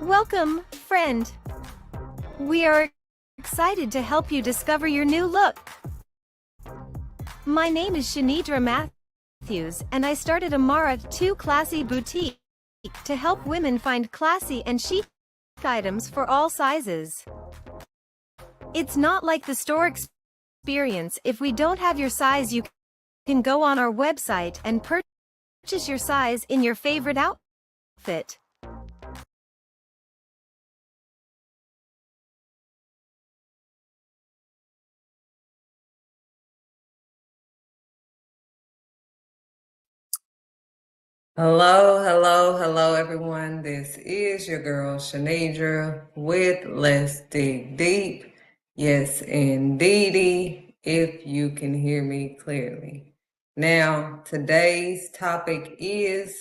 Welcome, friend. We are excited to help you discover your new look. My name is Shanidra Matthews, and I started Amara 2 Classy Boutique to help women find classy and chic items for all sizes. It's not like the store experience. If we don't have your size, you can go on our website and purchase your size in your favorite outfit. Hello, everyone. This is your girl, Shanidra, with Let's Dig Deep. Yes, indeedy, if you can hear me clearly. Now, today's topic is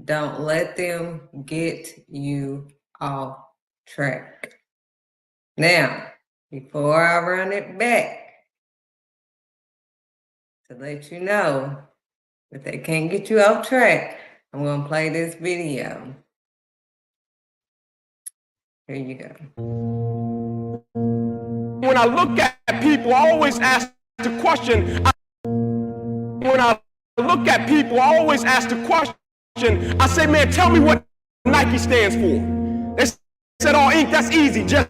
don't let them get you off track. Now, before I run it back, to let you know that they can't get you off track, I'm going to play this video. Here you go. When I look at people, I always ask the question. I say, man, tell me what Nike stands for. They said, oh, Inc., that's easy, just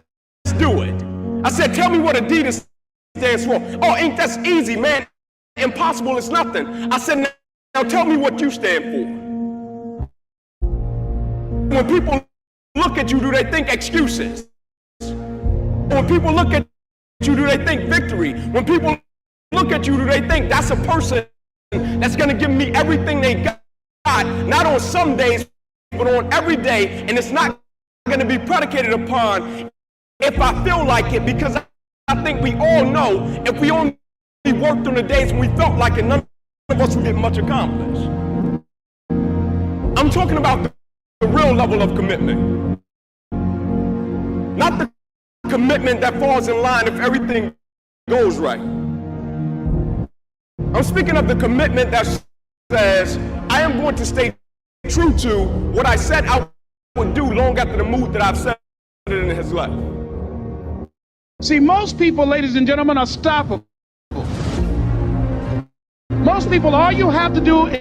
do it. I said, tell me what Adidas stands for. Oh, Inc., that's easy, man. Impossible is nothing. I said, now tell me what you stand for. When people look at you, do they think excuses? When people look at you, do they think victory? When people look at you, do they think that's a person that's going to give me everything they got? Not on some days, but on every day. And it's not going to be predicated upon if I feel like it, because I think we all know if we only worked on the days when we felt like it, none of us would get much accomplished. I'm talking about the real level of commitment. Not the commitment that falls in line if everything goes right. I'm speaking of the commitment that says, I am going to stay true to what I said I would do long after the mood that I've set in his life. See, most people, ladies and gentlemen, are stoppable. Most people, all you have to do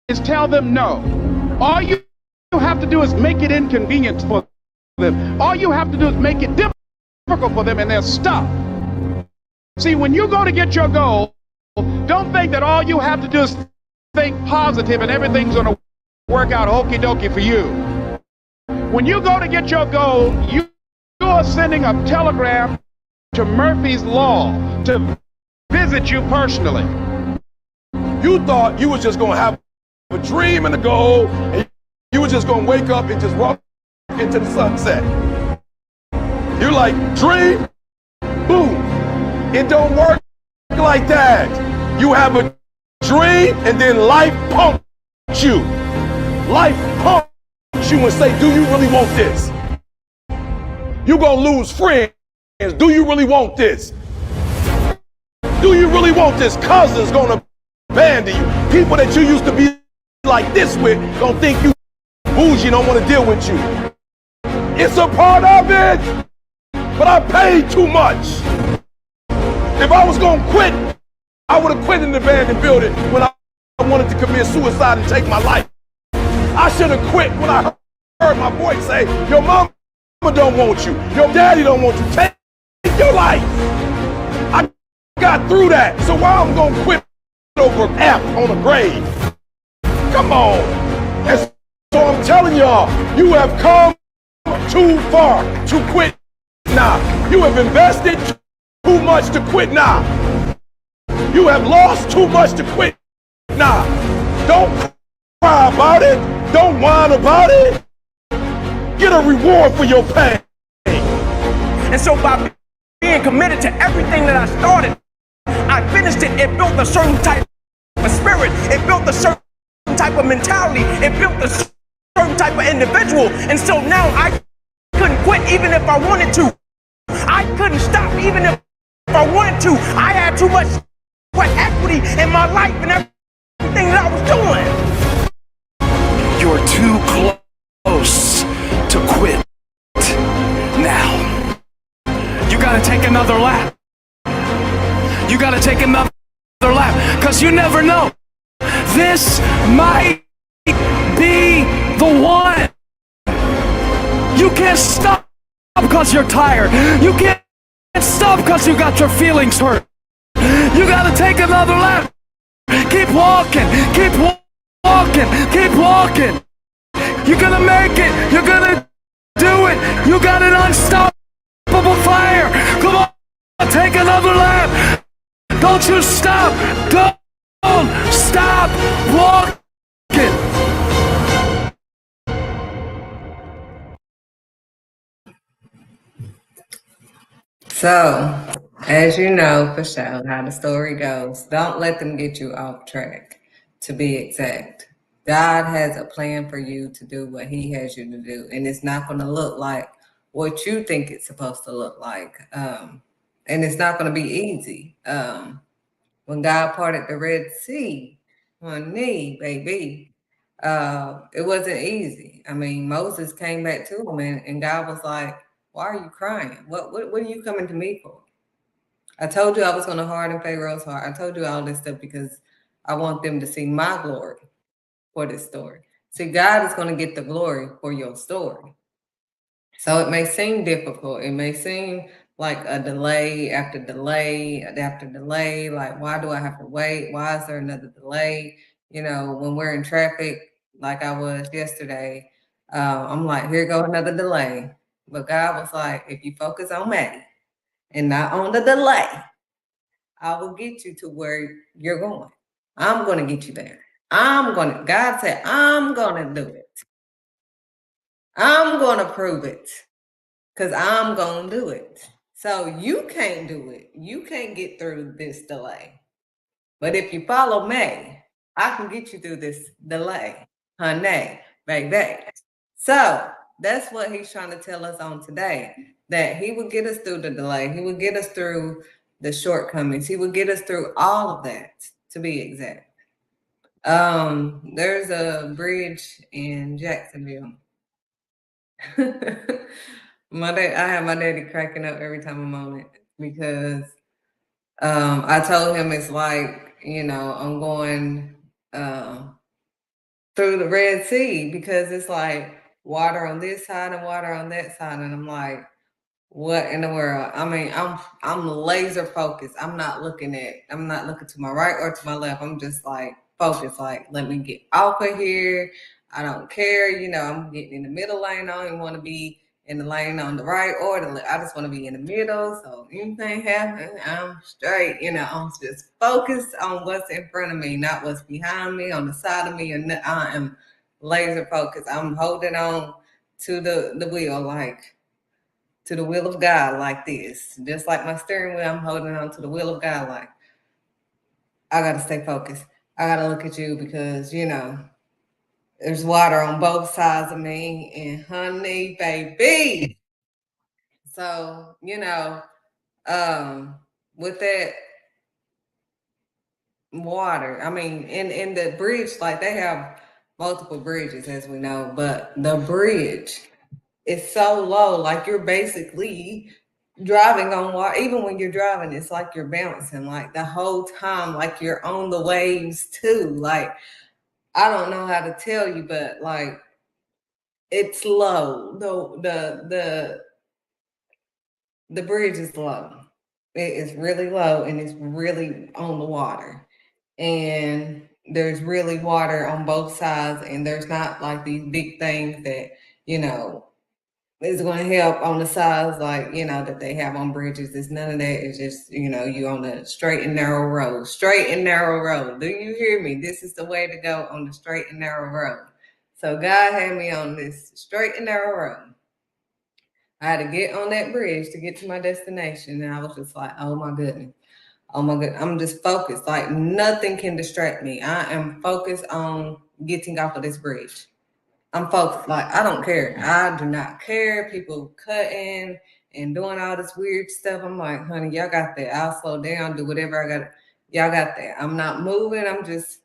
is tell them no. All you have to do is make it inconvenient for them. All you have to do is make it difficult for them, and they'll stop. See, when you go to get your goal, don't think that all you have to do is think positive and everything's going to work out okie dokie for you. When you go to get your goal, you are sending a telegram to Murphy's Law to visit you personally. You thought you was just going to have a dream and a goal, and you were just going to wake up and just walk into the sunset. You're like, dream, boom. It don't work like that. You have a dream, and then life pumps you. Life pumps you and say, do you really want this? You're going to lose friends. Do you really want this? Do you really want this? Cousins going to abandon you. People that you used to be like this with don't think you bougie, don't want to deal with you. It's a part of it, but I paid too much. If I was going to quit, I would have quit in the abandoned building when I wanted to commit suicide and take my life. I should have quit when I heard my voice say, your mama don't want you, your daddy don't want you, take your life. I got through that, so why I'm going to quit over F on a grade? Come on. And so I'm telling y'all, you have come too far to quit now. You have invested too much to quit now. You have lost too much to quit now. Don't cry about it. Don't whine about it. Get a reward for your pain. And so by being committed to everything that I started, I finished it. It built a certain type of spirit. It built a certain type of mentality. It built a certain type of individual. And so now I couldn't quit even if I wanted to. I couldn't stop even if I wanted to. I had too much equity in my life and everything that I was doing. You're too close to quit. another lap. You gotta take another lap, cause you never know. This might be the one. You can't stop because you're tired. You can't stop because you got your feelings hurt. You gotta take another lap. Keep walking, keep walking, keep walking. You're gonna make it. You're gonna do it. You got an unstoppable fire. Come on, take another lap. Don't you stop. Don't stop walking. So, as you know for sure how the story goes, don't let them get you off track, to be exact. God has a plan for you to do what he has you to do, and it's not going to look like what you think it's supposed to look like. And it's not going to be easy. When God parted the Red Sea, honey, baby, it wasn't easy. I mean, Moses came back to him, and God was like, why are you crying? What are you coming to me for? I told you I was going to harden Pharaoh's heart. I told you all this stuff because I want them to see my glory for this story. See, God is going to get the glory for your story. So it may seem difficult. It may seem like a delay after delay after delay. Like, why do I have to wait? Why is there another delay? You know, when we're in traffic, like I was yesterday, I'm like, here go another delay. But God was like, if you focus on me and not on the delay, I will get you to where you're going. I'm going to get you there. God said, I'm going to do it. I'm going to prove it because I'm going to do it. So you can't do it. You can't get through this delay. But if you follow me, I can get you through this delay. Honey, baby. So that's what he's trying to tell us on today, that he will get us through the delay. He will get us through the shortcomings. He will get us through all of that, to be exact. There's a bridge in Jacksonville. I have my daddy cracking up every time I'm on it because I told him it's like, you know, I'm going through the Red Sea because it's like water on this side and water on that side, and I'm like, what in the world? I mean, I'm laser focused. I'm not looking to my right or to my left. I'm just like focused, like, let me get off of here. I don't care, you know, I'm getting in the middle lane. I don't even want to be in the lane on the right or the left. I just want to be in the middle. So anything happens, I'm straight, you know, I'm just focused on what's in front of me, not what's behind me, on the side of me. And I am laser focused. I'm holding on to the wheel, like to the will of God, like this. Just like my steering wheel, I'm holding on to the will of God, like I got to stay focused. I got to look at you because, you know, there's water on both sides of me, and honey, baby. So, you know, with that water, I mean, in the bridge, like they have multiple bridges, as we know, but the bridge is so low, like you're basically driving on water. Even when you're driving, it's like you're bouncing, like the whole time, like you're on the waves too. Like, I don't know how to tell you, but like it's low. The bridge is low. It is really low and it's really on the water. And there's really water on both sides, and there's not like these big things that, you know, is going to help on the sides, like, you know, that they have on bridges. It's none of that. It's just, you know, you on the straight and narrow road. Straight and narrow road. Do you hear me? This is the way to go, on the straight and narrow road. So God had me on this straight and narrow road. I had to get on that bridge to get to my destination. And I was just like, oh my goodness. Oh my goodness. I'm just focused. Like nothing can distract me. I am focused on getting off of this bridge. I'm focused. Like, I don't care. I do not care. People cutting and doing all this weird stuff. I'm like, honey, y'all got that. I'll slow down, do whatever I got. Y'all got that. I'm not moving. I'm just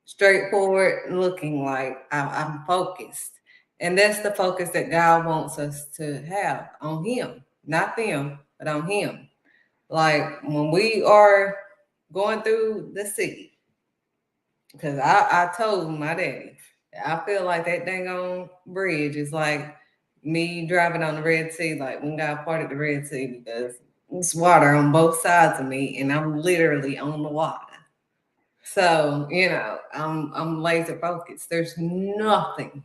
straightforward looking, like I'm focused. And that's the focus that God wants us to have on him, not them, but on him. Like when we are going through the sea, because I told my daddy, I feel like that dang on bridge is like me driving on the Red Sea, like when God parted the Red Sea, because it's water on both sides of me, and I'm literally on the water. So, I'm laser focused. There's nothing,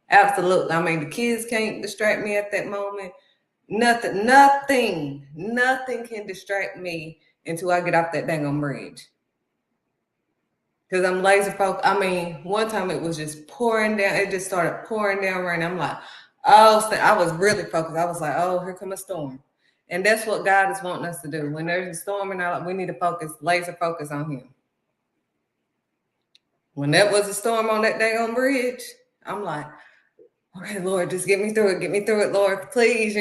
absolutely. I mean, the kids can't distract me at that moment. Nothing can distract me until I get off that dang on bridge. Because I'm laser focused. I mean, one time it was just pouring down. It just started pouring down rain. I'm like, oh, so I was really focused. I was like, oh, here come a storm. And that's what God is wanting us to do. When there's a storm in our life, we need to focus, laser focus on him. When that was a storm on that dang on bridge, I'm like, okay, Lord, just get me through it, Lord, please.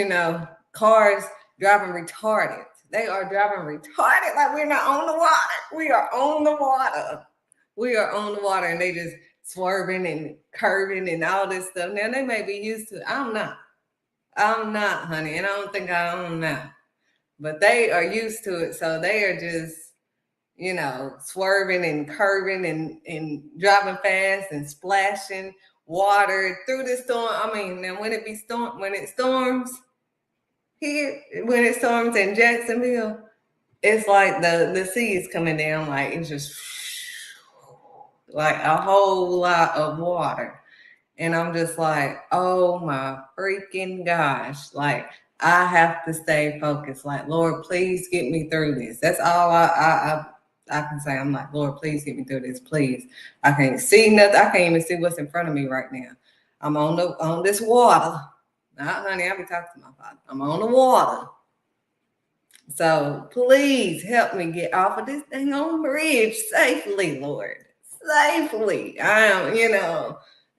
Cars driving retarded. They are driving retarded like we're not on the water. We are on the water. We are on the water, and they just swerving and curving and all this stuff. Now, they may be used to it. I'm not, honey, and I don't think I am now. But they are used to it, so they are just, swerving and curving and driving fast and splashing water through the storm. I mean, now when it storms here, when it storms in Jacksonville, it's like the sea is coming down, like it's just like a whole lot of water. And I'm just like, oh my freaking gosh. Like, I have to stay focused. Like, Lord, please get me through this. That's all I can say. I'm like, Lord, please get me through this, please. I can't see nothing. I can't even see what's in front of me right now. I'm on this water. Honey, I'll be talking to my father. I'm on the water. So please help me get off of this dang on bridge safely, Lord. Safely.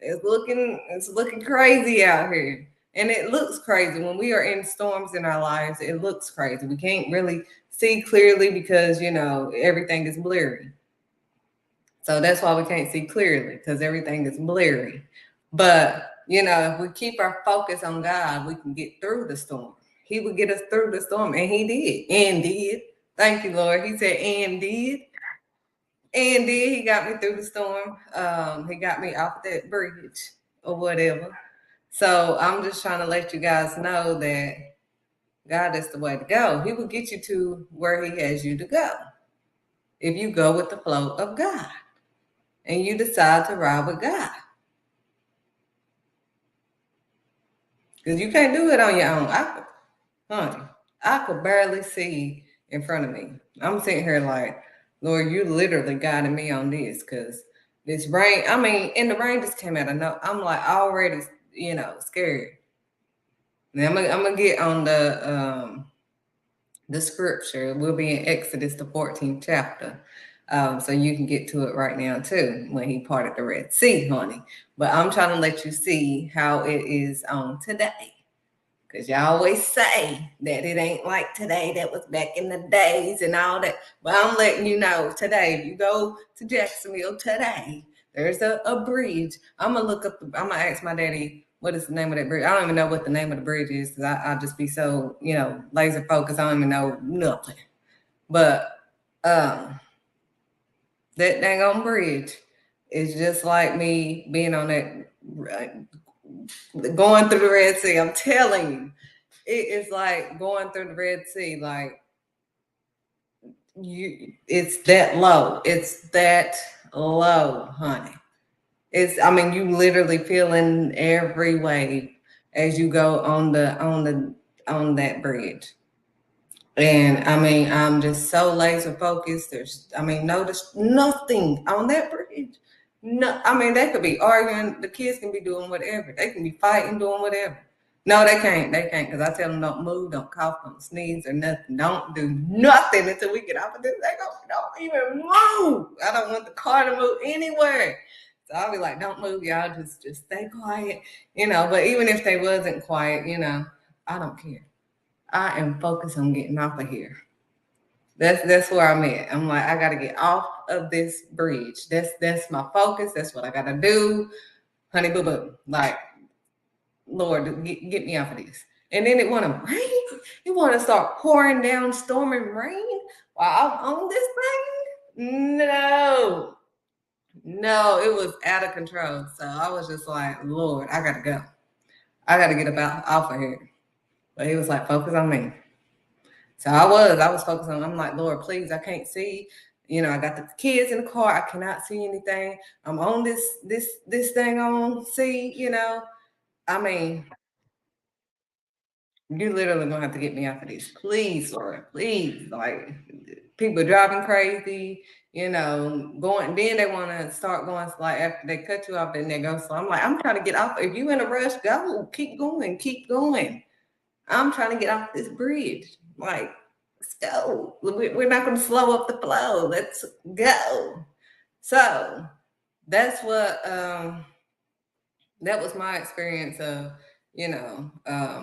It's looking crazy out here. And it looks crazy when we are in storms in our lives. It looks crazy. We can't really see clearly because, everything is blurry. So that's why we can't see clearly, because everything is blurry. But, if we keep our focus on God, we can get through the storm. He would get us through the storm, and he did. And did. Thank you, Lord. He said, and did. And did. He got me through the storm. He got me off that bridge or whatever. So I'm just trying to let you guys know that God is the way to go. He will get you to where he has you to go. If you go with the flow of God and you decide to ride with God. Because you can't do it on your own. I could barely see in front of me. I'm sitting here like, Lord, you literally guided me on this, because this rain, and the rain just came out of nowhere. I'm like already, scared. Now I'm gonna get on the scripture. We'll be in Exodus, the 14th chapter. So you can get to it right now too, when he parted the Red Sea, honey. But I'm trying to let you see how it is on today. Because y'all always say that it ain't like today, that was back in the days and all that. But I'm letting you know today, if you go to Jacksonville today, there's a bridge. I'm going to ask my daddy, what is the name of that bridge? I don't even know what the name of the bridge is, because I'll just be so, laser focused. I don't even know nothing. But that dang on bridge is just like me being on that, going through the Red Sea. I'm telling you, it is like going through the Red Sea. Like, it's that low. It's that low, honey. You literally feeling every wave as you go on that bridge. And I'm just so laser focused. Notice nothing on that bridge. No, they could be arguing. The kids can be doing whatever. They can be fighting, doing whatever. No, they can't. They can't, because I tell them don't move, don't cough, don't sneeze or nothing. Don't do nothing until we get off of this. They don't even move. I don't want the car to move anywhere. So I'll be like, don't move, y'all. Just stay quiet. But even if they wasn't quiet, I don't care. I am focused on getting off of here. That's where I'm at. I'm like, I gotta get off of this bridge. That's my focus. That's what I gotta do. Honey boo boo. Like, Lord, get me off of this. And then it wanna rain. You want to start pouring down storm and rain while I'm on this thing? No. No, it was out of control. So I was just like, Lord, I gotta go. I gotta get about off of here. But he was like, focus on me. So I was focused on, I'm like, Lord, please, I can't see. You know, I got the kids in the car. I cannot see anything. I'm on this thing on see, you know. I mean, you literally gonna have to get me off of this. Please, Lord, please. Like people driving crazy, you know, going, then they want to start going like after they cut you off, then they go. So I'm like, I'm trying to get off. If you in a rush, go, keep going, keep going. I'm trying to get off this bridge. Like, let's go. We're not going to slow up the flow. Let's go. So that's what, that was my experience of, you know,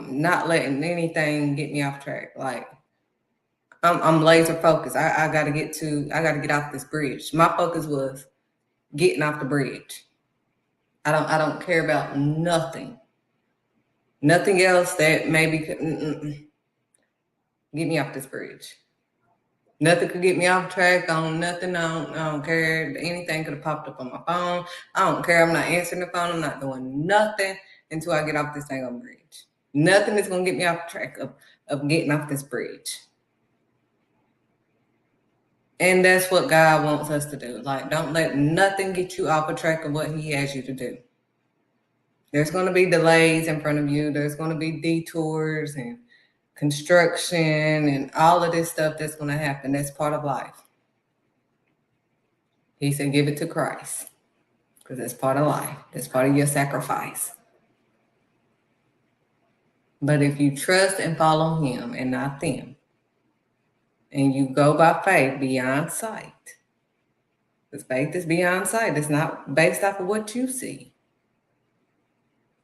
not letting anything get me off track. Like, I'm laser focused. I got to get off this bridge. My focus was getting off the bridge. I don't care about nothing else that maybe could, get me off this bridge. Nothing could get me off track on nothing. I don't care. Anything could have popped up on my phone. I don't care. I'm not answering the phone. I'm not doing nothing until I get off this thing on the bridge. Nothing is going to get me off track of getting off this bridge. And that's what God wants us to do. Like, don't let nothing get you off of track of what he has you to do. There's going to be delays in front of you. There's going to be detours and construction and all of this stuff that's going to happen. That's part of life. He said, give it to Christ, because that's part of life. That's part of your sacrifice. But if you trust and follow him and not them, and you go by faith beyond sight, because faith is beyond sight. It's not based off of what you see.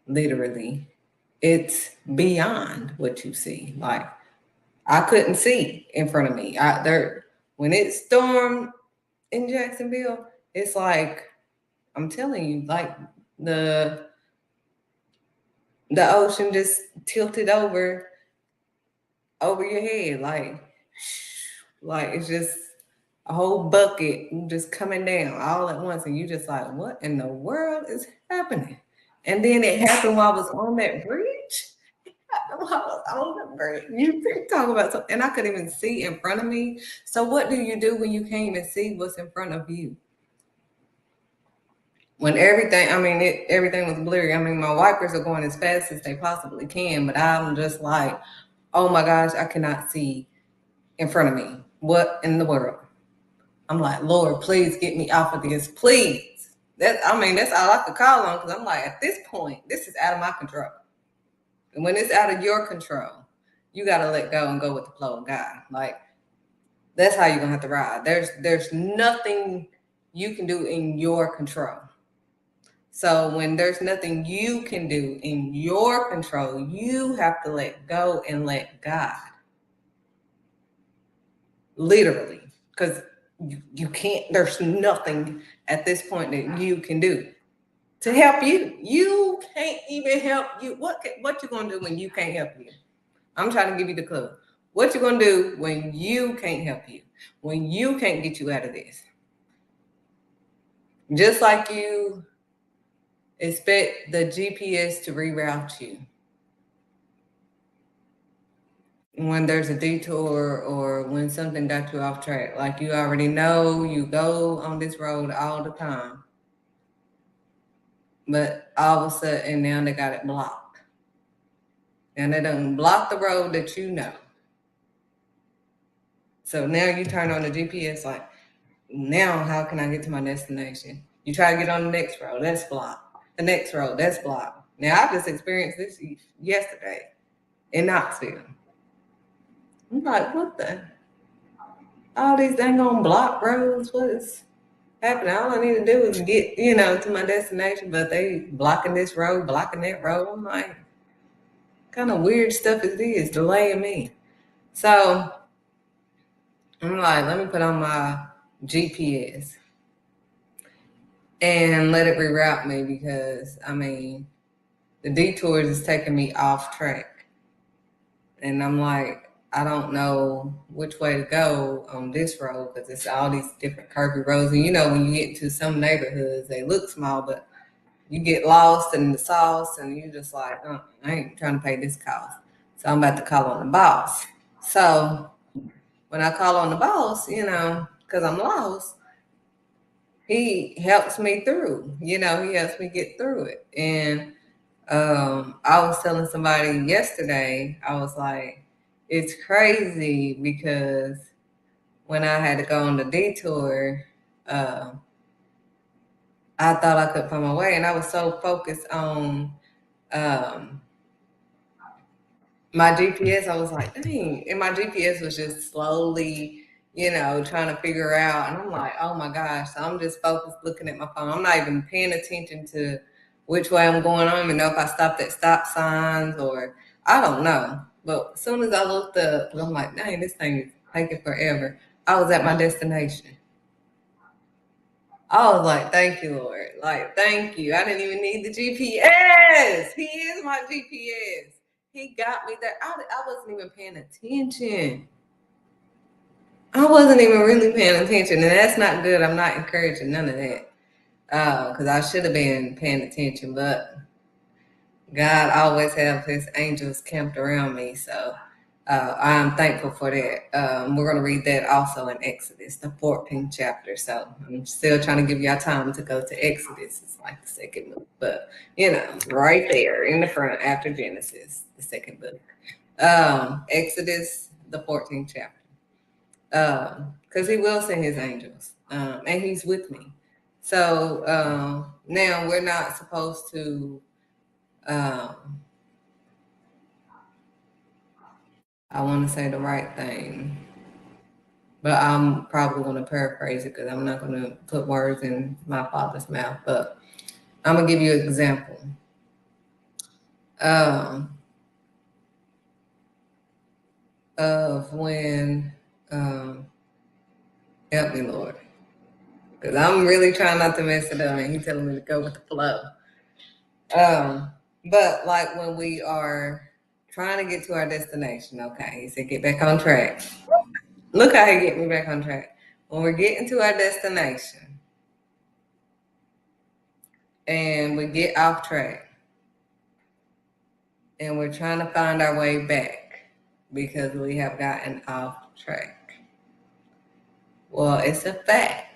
Literally, it's beyond what you see. Like, I couldn't see in front of me. When it stormed in Jacksonville, it's like, I'm telling you, like the ocean just tilted over your head, like it's just a whole bucket just coming down all at once, and you just like, what in the world is happening? And then it happened while I was on that bridge. While I was on the bridge. You talk about something, and I couldn't even see in front of me. So what do you do when you can't even see what's in front of you? When everything was blurry. I mean, my wipers are going as fast as they possibly can, but I'm just like, oh my gosh, I cannot see in front of me. What in the world? I'm like, Lord, please get me off of this, please. That's all I could call on, because I'm like, at this point, this is out of my control. And when it's out of your control, you got to let go and go with the flow of God. Like, that's how you're going to have to ride. There's nothing you can do in your control. So when there's nothing you can do in your control, you have to let go and let God. Literally, because you can't, there's nothing at this point that you can do to help you. You can't even help you. What you gonna do when you can't help you? I'm trying to give you the clue. What you gonna do when you can't help you? When you can't get you out of this? Just like you expect the GPS to reroute you when there's a detour or when something got you off track. Like, you already know you go on this road all the time, but all of a sudden now they got it blocked. And they done block the road that you know. So now you turn on the GPS like, now how can I get to my destination? You try to get on the next road, that's blocked. The next road, that's blocked. Now I just experienced this yesterday in Knoxville. I'm like, what the? All these dang on block roads, what is happening? All I need to do is get, to my destination, but they blocking this road, blocking that road. I'm like, what kind of weird stuff is this delaying me? So I'm like, let me put on my GPS and let it reroute me, because the detours is taking me off track. And I'm like, I don't know which way to go on this road because it's all these different curvy roads. And you know, when you get to some neighborhoods, they look small, but you get lost in the sauce and you just like, I ain't trying to pay this cost. So I'm about to call on the boss. So when I call on the boss, you know, because I'm lost, he helps me through. You know, he helps me get through it. And I was telling somebody yesterday, I was like, it's crazy because when I had to go on the detour, I thought I could find my way, and I was so focused on my GPS. I was like, dang, and my GPS was just slowly, you know, trying to figure out. And I'm like, oh my gosh. So I'm just focused looking at my phone. I'm not even paying attention to which way I'm going. I don't even know if I stopped at stop signs or I don't know. But as soon as I looked up, I'm like, dang, this thing is taking forever. I was at my destination. I was like, thank you, Lord. Like, thank you. I didn't even need the GPS. He is my GPS. He got me there. I wasn't even paying attention. I wasn't even really paying attention. And that's not good. I'm not encouraging none of that. Because I should have been paying attention. But God always have his angels camped around me. So I'm thankful for that. We're going to read that also in Exodus, the 14th chapter. So I'm still trying to give y'all time to go to Exodus. It's like the second book, but you know, right there in the front after Genesis, the second book. Exodus, the 14th chapter. Because he will send his angels, and he's with me. So now we're not supposed to. I want to say the right thing, but I'm probably going to paraphrase it because I'm not going to put words in my father's mouth. But I'm going to give you an example. Of when, help me, Lord, because I'm really trying not to mess it up, and he's telling me to go with the flow. But like when we are trying to get to our destination, okay, he said, get back on track. Look how he get me back on track. When we're getting to our destination and we get off track and we're trying to find our way back because we have gotten off track. Well, it's a fact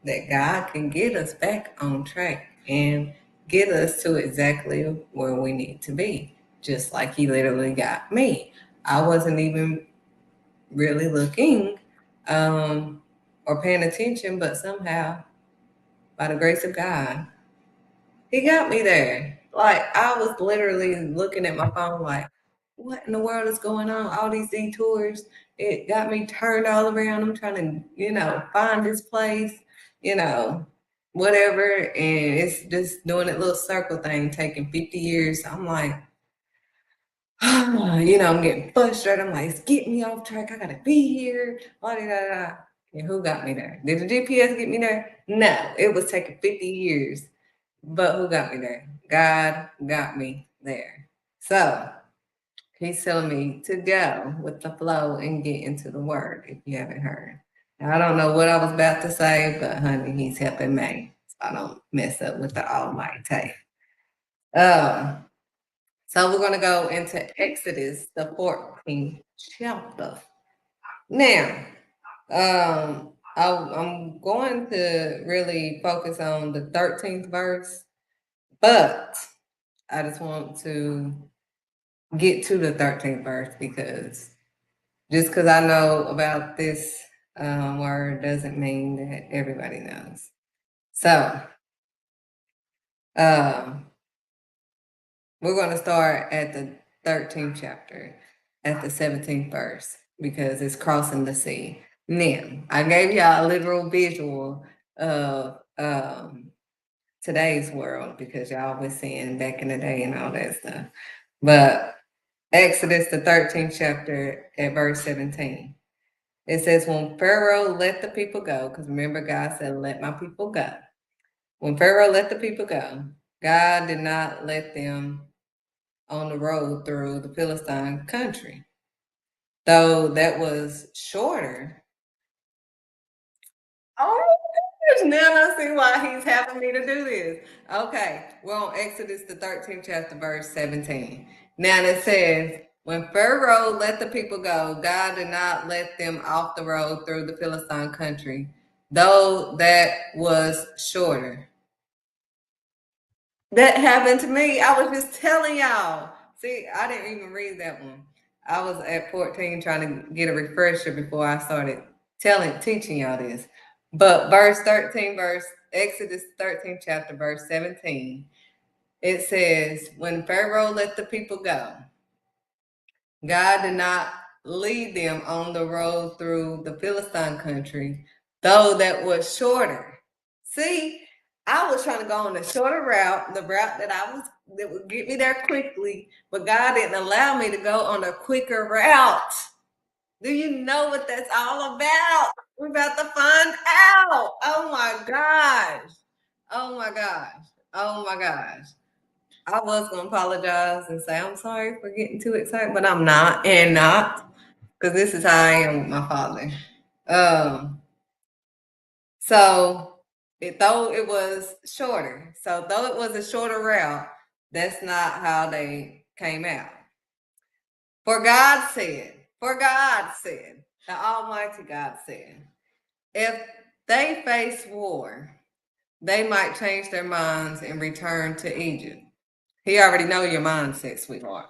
that God can get us back on track and get us to exactly where we need to be, just like he literally got me. I wasn't even really looking or paying attention, but somehow, by the grace of God, he got me there. Like, I was literally looking at my phone like, what in the world is going on? All these detours, it got me turned all around. I'm trying to, you know, find this place, you know, whatever. And it's just doing that little circle thing, taking 50 years. I'm like, you know, I'm getting frustrated. I'm like, it's getting me off track. I gotta be here. Blah, blah, blah. And who got me there? Did the GPS get me there? No, it was taking 50 years. But who got me there? God got me there. So he's telling me to go with the flow and get into the word, if you haven't heard. Now, I don't know what I was about to say, but honey, he's helping me so I don't mess up with the almighty. So we're going to go into Exodus, the 14th chapter. Now, I'm going to really focus on the 13th verse, but I just want to get to the 13th verse because just because I know about this word doesn't mean that everybody knows. So, we're going to start at the 13th chapter, at the 17th verse, because it's crossing the sea. Now, I gave y'all a literal visual of today's world because y'all was seeing back in the day and all that stuff. But Exodus, the 13th chapter, at verse 17. It says, when Pharaoh let the people go, because remember God said, let my people go. When Pharaoh let the people go, God did not let them on the road through the Philistine country. though that was shorter. Oh my gosh, now I see why he's having me to do this. Okay, we're on Exodus, the 13th chapter, verse 17. Now it says, when Pharaoh let the people go, God did not let them off the road through the Philistine country, though that was shorter. That happened to me. I was just telling y'all. See, I didn't even read that one. I was at 14 trying to get a refresher before I started teaching y'all this. But Exodus 13th chapter, verse 17, it says, when Pharaoh let the people go, God did not lead them on the road through the Philistine country, though that was shorter. See, I was trying to go on the shorter route, the route that would get me there quickly, but God didn't allow me to go on a quicker route. Do you know what that's all about? We're about to find out. Oh my gosh. Oh my gosh. Oh my gosh. I was going to apologize and say I'm sorry for getting too excited, but I'm not, because this is how I am with my father. Though it was shorter, though it was a shorter route, that's not how they came out. For God said, the Almighty God said, if they face war, they might change their minds and return to Egypt. He already know your mindset, sweetheart.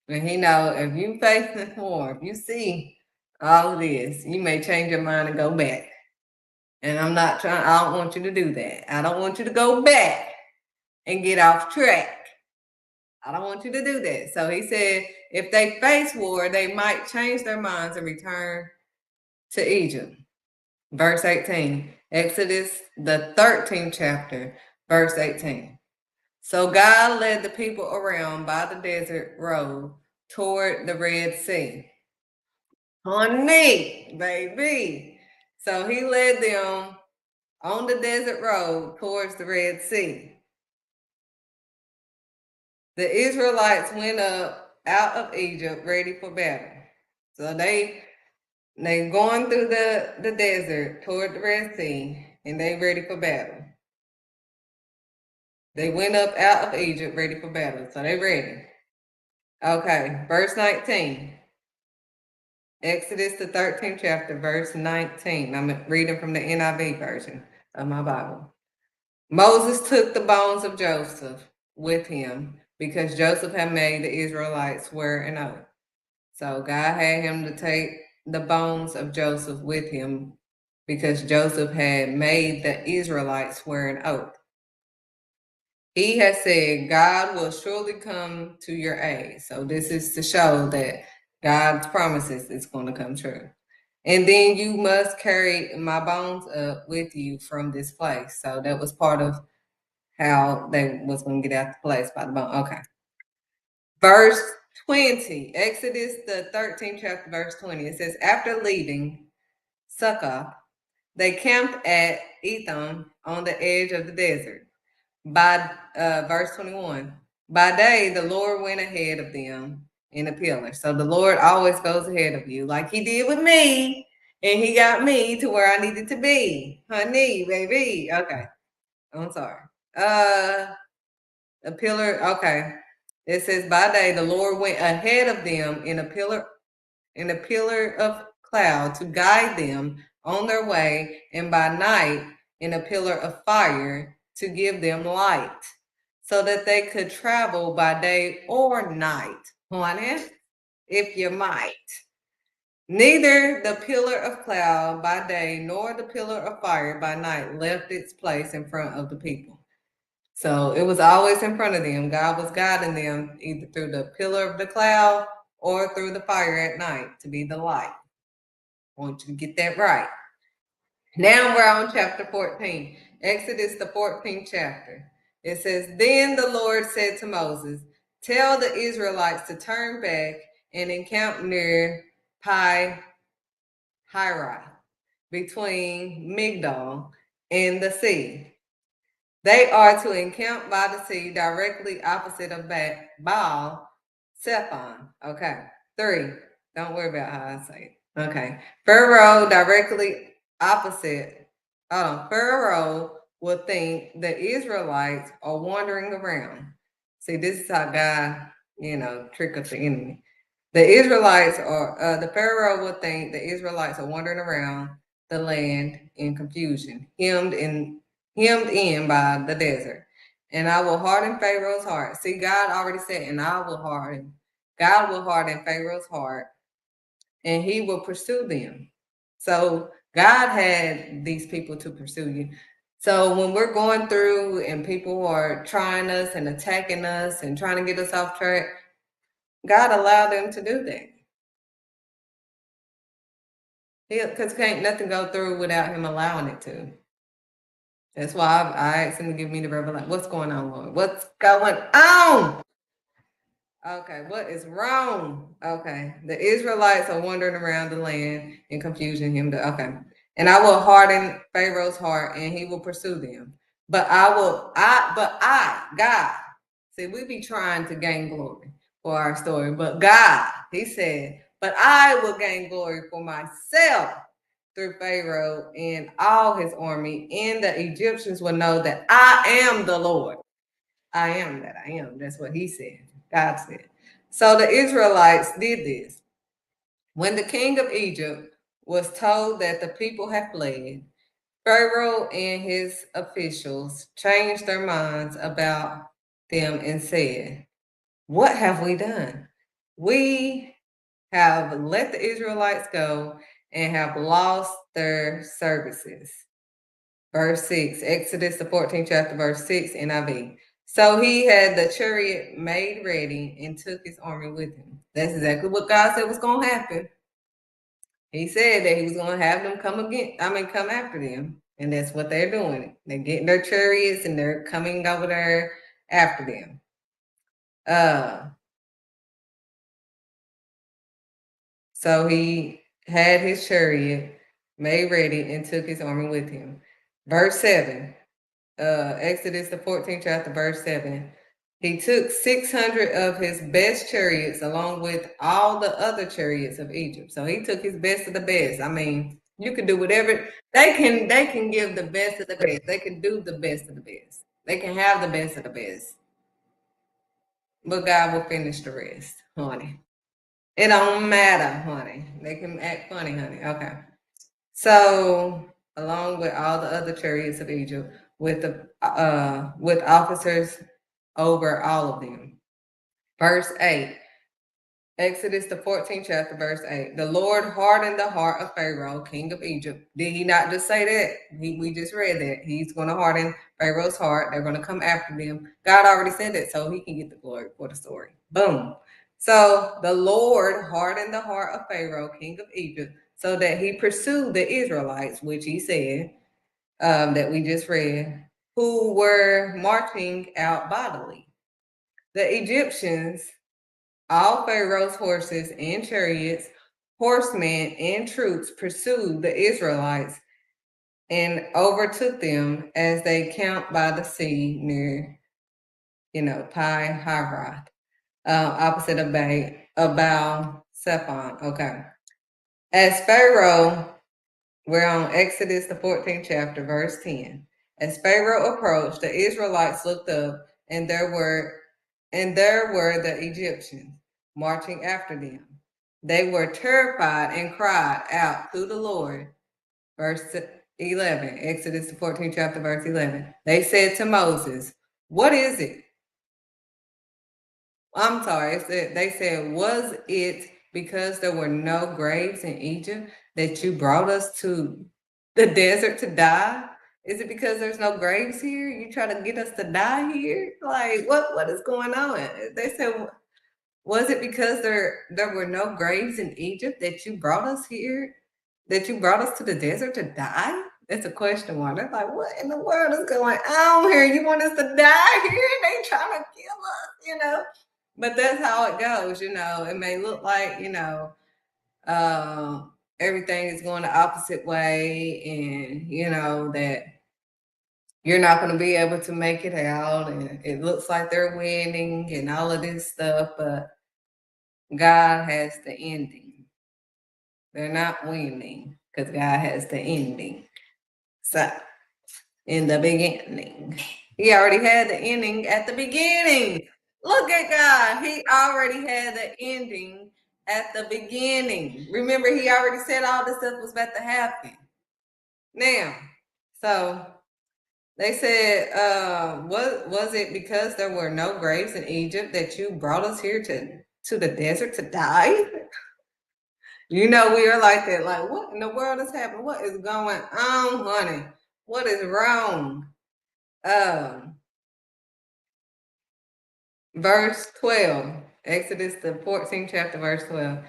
And he know if you face this war, if you see all of this, you may change your mind and go back. And I don't want you to do that. I don't want you to go back and get off track. I don't want you to do that. So he said, if they face war, they might change their minds and return to Egypt. Verse 18, Exodus, the 13th chapter, verse 18. So God led the people around by the desert road toward the Red Sea. Honey, baby. So he led them on the desert road towards the Red Sea. The Israelites went up out of Egypt ready for battle. So they going through the desert toward the Red Sea, and they ready for battle. They went up out of Egypt ready for battle, so they ready. Okay, verse 19. Exodus, the 13th chapter, verse 19. I'm reading from the NIV version of my Bible. Moses took the bones of Joseph with him because Joseph had made the Israelites swear an oath. So God had him to take the bones of Joseph with him because Joseph had made the Israelites swear an oath. He has said, God will surely come to your aid. So this is to show that God's promises is going to come true. And then you must carry my bones up with you from this place. So that was part of how they was going to get out the place by the bone. Okay. Verse 20, Exodus, the 13th chapter, verse 20. It says, after leaving Succoth, they camped at Etham on the edge of the desert. By verse 21, by day, the Lord went ahead of them in a pillar. So the Lord always goes ahead of you, like he did with me, and he got me to where I needed to be. Honey, baby. Okay. I'm sorry. A pillar. Okay. It says, by day, the Lord went ahead of them in a pillar of cloud to guide them on their way, and by night in a pillar of fire to give them light, so that they could travel by day or night. Honey, if you might. Neither the pillar of cloud by day nor the pillar of fire by night left its place in front of the people. So it was always in front of them. God was guiding them either through the pillar of the cloud or through the fire at night to be the light. I want you to get that right. Now we're on chapter 14, Exodus, the 14th chapter. It says, then the Lord said to Moses, tell the Israelites to turn back and encamp near Pi Hahiroth, between Migdol and the sea. They are to encamp by the sea directly opposite of Baal Zephon. Okay. 3. Don't worry about how I say it. Okay. Pharaoh directly opposite. Pharaoh would think the Israelites are wandering around. See, this is how God, trick up the enemy. The Israelites are, the Pharaoh would think the Israelites are wandering around the land in confusion, hemmed in by the desert. And I will harden Pharaoh's heart. See, God already said, and God will harden Pharaoh's heart, and he will pursue them. So God had these people to pursue you. So when we're going through and people are trying us and attacking us and trying to get us off track, God allowed them to do that. Because can't nothing go through without him allowing it to. That's why I asked him to give me the revelation. What's going on, Lord? What's going on? Okay, what is wrong? Okay, the Israelites are wandering around the land in confusion. Okay, and I will harden Pharaoh's heart, and he will pursue them. But God. See, we be trying to gain glory for our story, but God, he said, but I will gain glory for myself through Pharaoh and all his army, and the Egyptians will know that I am the Lord. I am that I am. That's what he said. God said. So the Israelites did this. When the king of Egypt was told that the people had fled, Pharaoh and his officials changed their minds about them and said, "What have we done? We have let the Israelites go and have lost their services." Verse 6, Exodus, the 14th chapter, verse 6, NIV. So he had the chariot made ready and took his army with him. That's exactly what God said was going to happen. He said that he was going to have them come after them. And that's what they're doing. They're getting their chariots and they're coming over there after them. So he had his chariot made ready and took his army with him. Verse 7, Exodus, the 14th chapter, verse 7. He took 600 of his best chariots along with all the other chariots of Egypt. So he took his best of the best. I mean, you can do whatever. They can give the best of the best. They can do the best of the best. They can have the best of the best. But God will finish the rest, honey. It don't matter, honey. They can act funny, honey. Okay. So, along with all the other chariots of Egypt, with officers over all of them. Verse 8. Exodus, the 14th chapter, verse 8. The Lord hardened the heart of Pharaoh, king of Egypt. Did he not just say that? We just read that. He's going to harden Pharaoh's heart. They're going to come after them. God already said that, so he can get the glory for the story. Boom. So the Lord hardened the heart of Pharaoh, king of Egypt, so that he pursued the Israelites, which he said, that we just read, who were marching out bodily. The Egyptians, all Pharaoh's horses and chariots, horsemen and troops pursued the Israelites and overtook them as they camped by the sea near, Pi Hahiroth, opposite of Baal Zephon. Okay. As Pharaoh, we're on Exodus, the 14th chapter, verse 10. As Pharaoh approached, the Israelites looked up, and there were the Egyptians marching after them. They were terrified and cried out to the Lord. Verse 11, Exodus, the 14th chapter, verse 11. They said to Moses, "What is it?" I'm sorry, they said, "Was it because there were no graves in Egypt that you brought us to the desert to die? Is it because there's no graves here? You try to get us to die here? Like, what is going on?" They said, "Was it because there were no graves in Egypt that you brought us here? That you brought us to the desert to die?" That's a question mark. They're like, "What in the world is going on here? You want us to die here? They trying to kill us, But that's how it goes, It may look like, everything is going the opposite way, and that you're not going to be able to make it out, and it looks like they're winning and all of this stuff, but God has the ending. They're not winning because God has the ending. So, in the beginning, He already had the ending at the beginning. Look at God. He already had the ending at the beginning. Remember, He already said all this stuff was about to happen. Now, so they said, was it because there were no graves in Egypt that you brought us here to the desert to die? You know, we are like that. Like, what in the world is happening? What is going on, honey? What is wrong? Verse 12, Exodus, the 14th chapter, verse 12.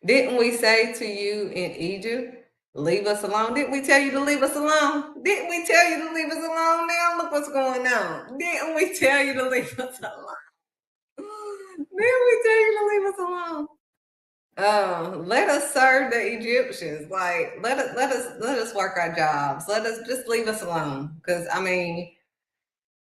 Didn't we say to you in Egypt, leave us alone? Didn't we tell you to leave us alone? Didn't we tell you to leave us alone? Now look what's going on. Didn't we tell you to leave us alone? Didn't we tell you to leave us alone? Let us serve the Egyptians. Like, let us work our jobs. Let us just leave us alone. Because I mean,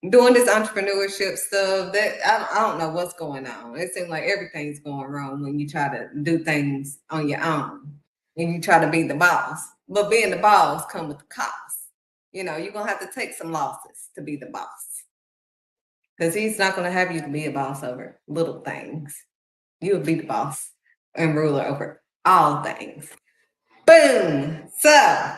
doing this entrepreneurship stuff, that I don't know what's going on. It seems like everything's going wrong when you try to do things on your own and you try to be the boss. But being the boss comes with the cost. You know, you're gonna have to take some losses to be the boss. Because He's not gonna have you to be a boss over little things. You'll be the boss and ruler over all things. Boom. So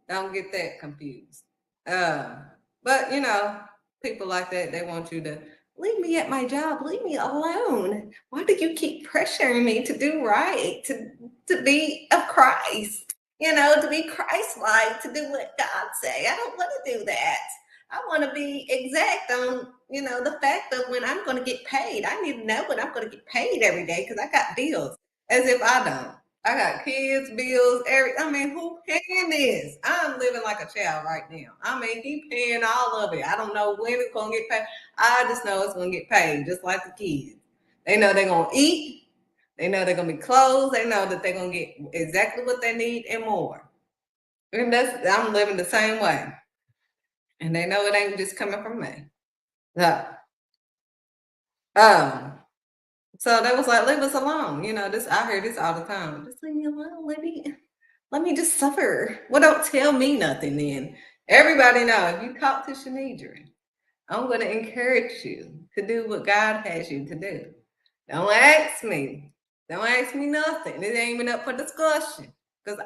don't get that confused. But you know, people like that, they want you to leave me at my job, leave me alone. Why do you keep pressuring me to do right, to be of Christ? You know, to be Christ-like, to do what God say. I don't want to do that. I want to be exact on, you know, the fact of when I'm going to get paid. I need to know when I'm going to get paid every day because I got bills. As if I don't. I got kids, bills, I mean, who paying this? I'm living like a child right now. I mean, He paying all of it. I don't know when it's going to get paid. I just know it's going to get paid, just like the kids. They know they're going to eat. They know they're going to be clothed. They know that they're going to get exactly what they need and more. And I'm living the same way. And they know it ain't just coming from me. So they was like, leave us alone. You know, I hear this all the time. Just leave me alone. Let me just suffer. Well, don't tell me nothing then. Everybody know if you talk to Shanidra, I'm going to encourage you to do what God has you to do. Don't ask me. Don't ask me nothing. It ain't even up for discussion. Because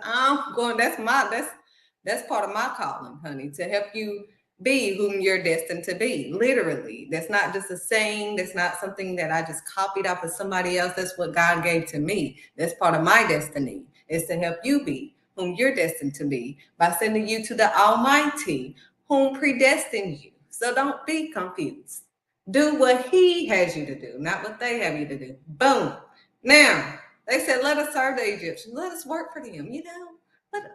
that's part of my calling, honey, to help you be whom you're destined to be. Literally. That's not just a saying. That's not something that I just copied off of somebody else. That's what God gave to me. That's part of my destiny, is to help you be whom you're destined to be by sending you to the Almighty, whom predestined you. So don't be confused. Do what He has you to do, not what they have you to do. Boom. Now, they said, let us serve the Egyptians. Let us work for them, you know.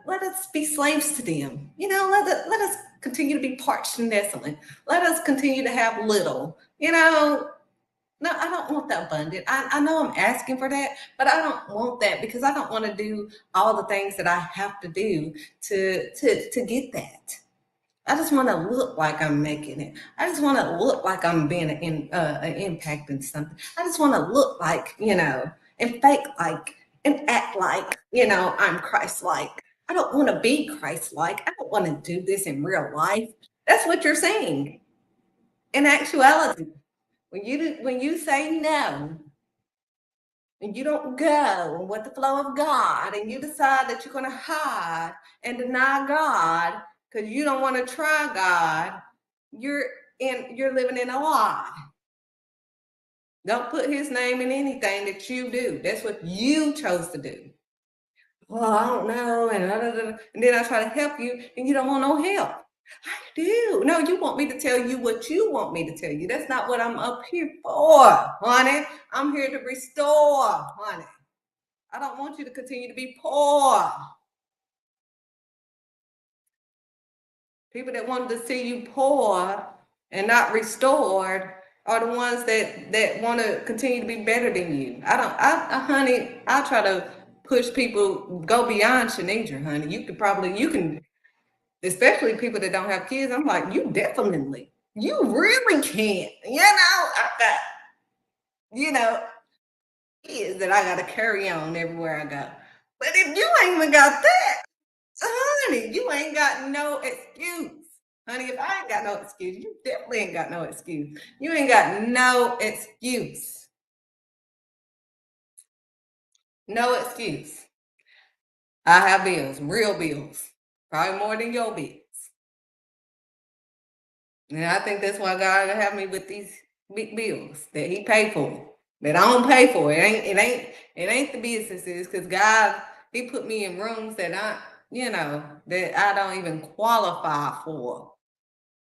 Let us be slaves to them. You know, let us continue to be parched and desolate. Let us continue to have little. You know, no, I don't want that abundant. I know I'm asking for that, but I don't want that because I don't want to do all the things that I have to do to get that. I just want to look like I'm making it. I just want to look like I'm being an impact in something. I just want to look like, you know, and fake like and act like, you know, I'm Christ-like. I don't want to be Christ-like. I don't want to do this in real life. That's what you're saying. In actuality, when you say no, and you don't go with the flow of God, and you decide that you're going to hide and deny God because you don't want to try God, you're living in a lie. Don't put His name in anything that you do. That's what you chose to do. Well, I don't know, and then I try to help you, and you don't want no help. I do. No, you want me to tell you what you want me to tell you. That's not what I'm up here for, honey. I'm here to restore, honey. I don't want you to continue to be poor. People that wanted to see you poor and not restored are the ones that want to continue to be better than you. Honey, I try to push people, go beyond Shanidra, honey. You can, especially people that don't have kids. I'm like, you really can't. You know, kids that I got to carry on everywhere I go. But if you ain't even got that, honey, you ain't got no excuse. Honey, if I ain't got no excuse, you definitely ain't got no excuse. You ain't got no excuse. No excuse. I have bills, real bills, probably more than your bills. And I think that's why God have me with these big bills that He paid for, that I don't pay for. It ain't the businesses, because God, He put me in rooms that that I don't even qualify for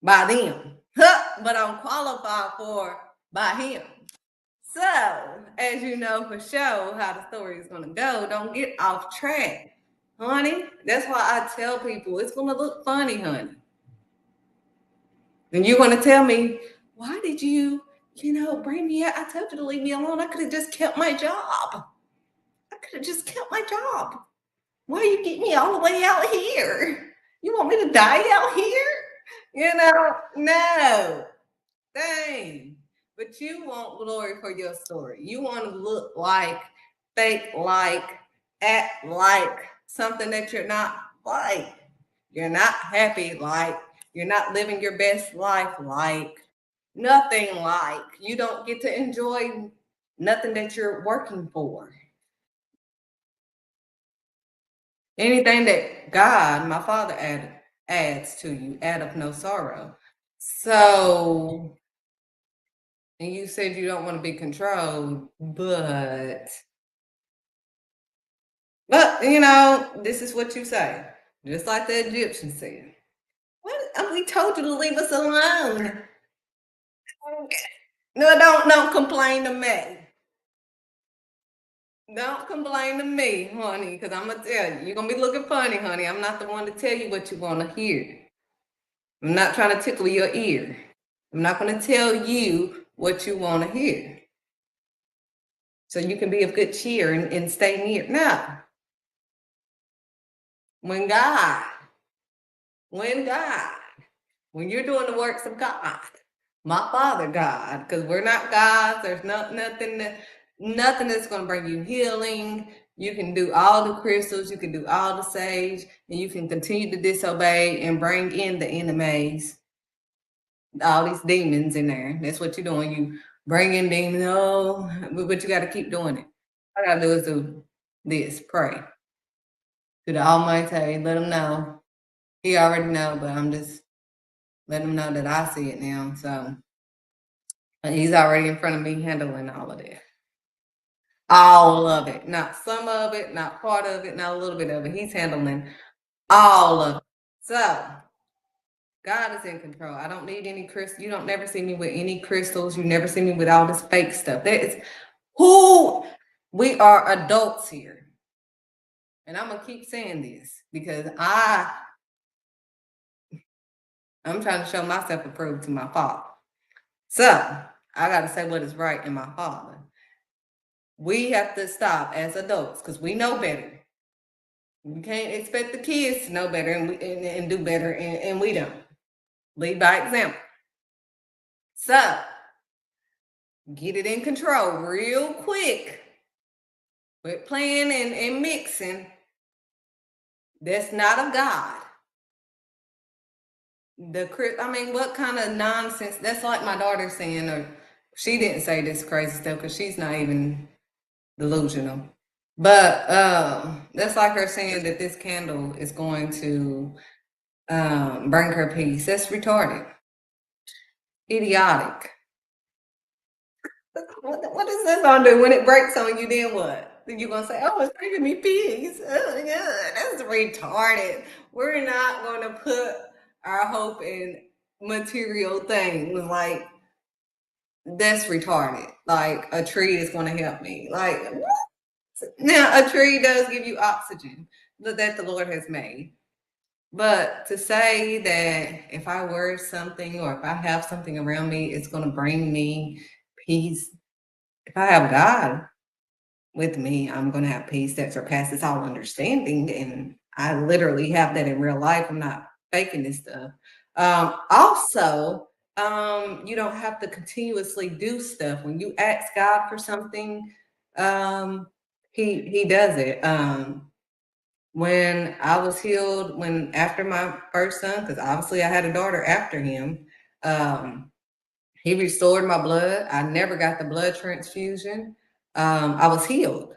by them. But I'm qualified for by Him. So, as you know for sure how the story is gonna go, don't get off track, honey. That's why I tell people it's gonna look funny, honey. And you're gonna tell me, why did you bring me out? I told you to leave me alone. I could have just kept my job. I could have just kept my job. Why you get me all the way out here? You want me to die out here? No. Dang. But you want glory for your story. You want to look like, fake like, act like something that you're not like. You're not happy like. You're not living your best life like. Nothing like. You don't get to enjoy nothing that you're working for. Anything that God, my Father, adds to you, add of no sorrow. So, and you said you don't want to be controlled, but this is what you say. Just like the Egyptians said. We told you to leave us alone. No, don't complain to me. Don't complain to me, honey, because I'm going to tell you. You're going to be looking funny, honey. I'm not the one to tell you what you want to hear. I'm not trying to tickle your ear. I'm not going to tell you what you want to hear. So you can be of good cheer and stay near. Now, when you're doing the works of God, my Father God, because we're not gods, there's nothing that's going to bring you healing. You can do all the crystals, you can do all the sage, and you can continue to disobey and bring in the enemies, all these demons in there. That's what you're doing. You bring in demons, but you got to keep doing it. All I got to do is do this, pray to the Almighty, let him know. He already know, but I'm just letting him know that I see it now. So he's already in front of me handling all of that. All of it, not some of it, not part of it, not a little bit of it. He's handling all of it. So God is in control. I don't need any crystals. You don't never see me with any crystals. You never see me with all this fake stuff. That is who we are, adults here. And I'm gonna keep saying this because I'm trying to show myself approved to my Father. So I got to say what is right in my Father. We have to stop as adults because we know better. We can't expect the kids to know better and do better, and we don't. Lead by example. So get it in control real quick. Quit playing and mixing. That's not of God. What kind of nonsense? That's like my daughter saying, or she didn't say this crazy stuff because she's not even delusional. But that's like her saying that this candle is going to bring her peace. That's retarded. Idiotic. What is this gonna do? When it breaks on you, then what? Then you're gonna say, oh, it's bringing me peace. Oh, yeah, that's retarded. We're not gonna put our hope in material things. Like, that's retarded. Like, a tree is gonna help me. Like, what? Now, a tree does give you oxygen that the Lord has made. But to say that if I wear something or if I have something around me, it's going to bring me peace. If I have God with me, I'm going to have peace that surpasses all understanding. And I literally have that in real life. I'm not faking this stuff. Also, you don't have to continuously do stuff. When you ask God for something, he does it. When I was healed, after my first son, because obviously I had a daughter after him, he restored my blood. I never got the blood transfusion. I was healed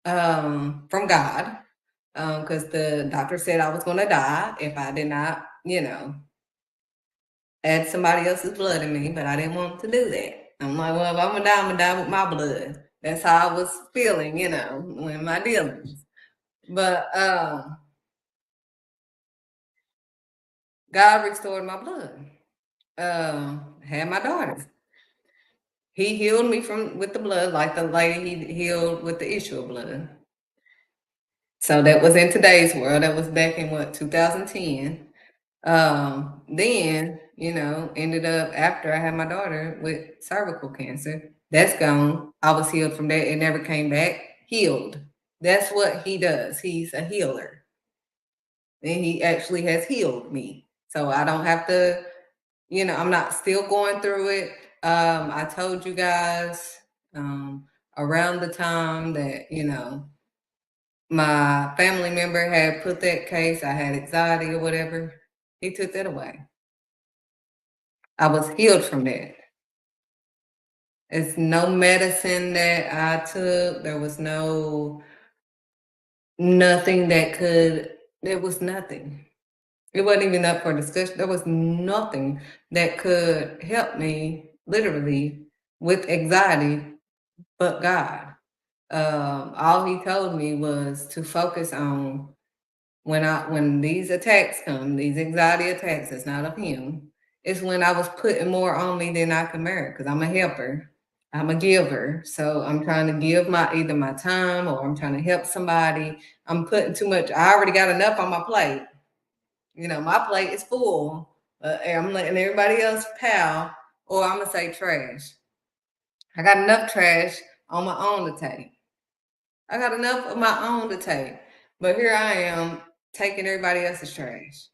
from God, because the doctor said I was going to die if I did not, add somebody else's blood in me, but I didn't want to do that. I'm like, well, if I'm going to die with my blood. That's how I was feeling, when my dealings. But God restored my blood. Had my daughters. He healed me with the blood, like the lady he healed with the issue of blood. So that was in today's world. That was back in 2010. Then, ended up after I had my daughter with cervical cancer. That's gone. I was healed from that. It never came back. Healed. That's what he does. He's a healer. And he actually has healed me. So I don't have to, I'm not still going through it. I told you guys around the time that, my family member had put that case, I had anxiety or whatever. He took that away. I was healed from that. It's no medicine that I took. There was nothing there was nothing. It wasn't even up for discussion. There was nothing that could help me literally with anxiety but God. All he told me was to focus on when these attacks come, these anxiety attacks, it's not of him. It's when I was putting more on me than I could merit, because I'm a helper. I'm a giver. So I'm trying to give either my time or I'm trying to help somebody. I'm putting too much. I already got enough on my plate. My plate is full. I'm letting everybody else pal, or I'm going to say trash. I got enough trash on my own to take. I got enough of my own to take. But here I am taking everybody else's trash.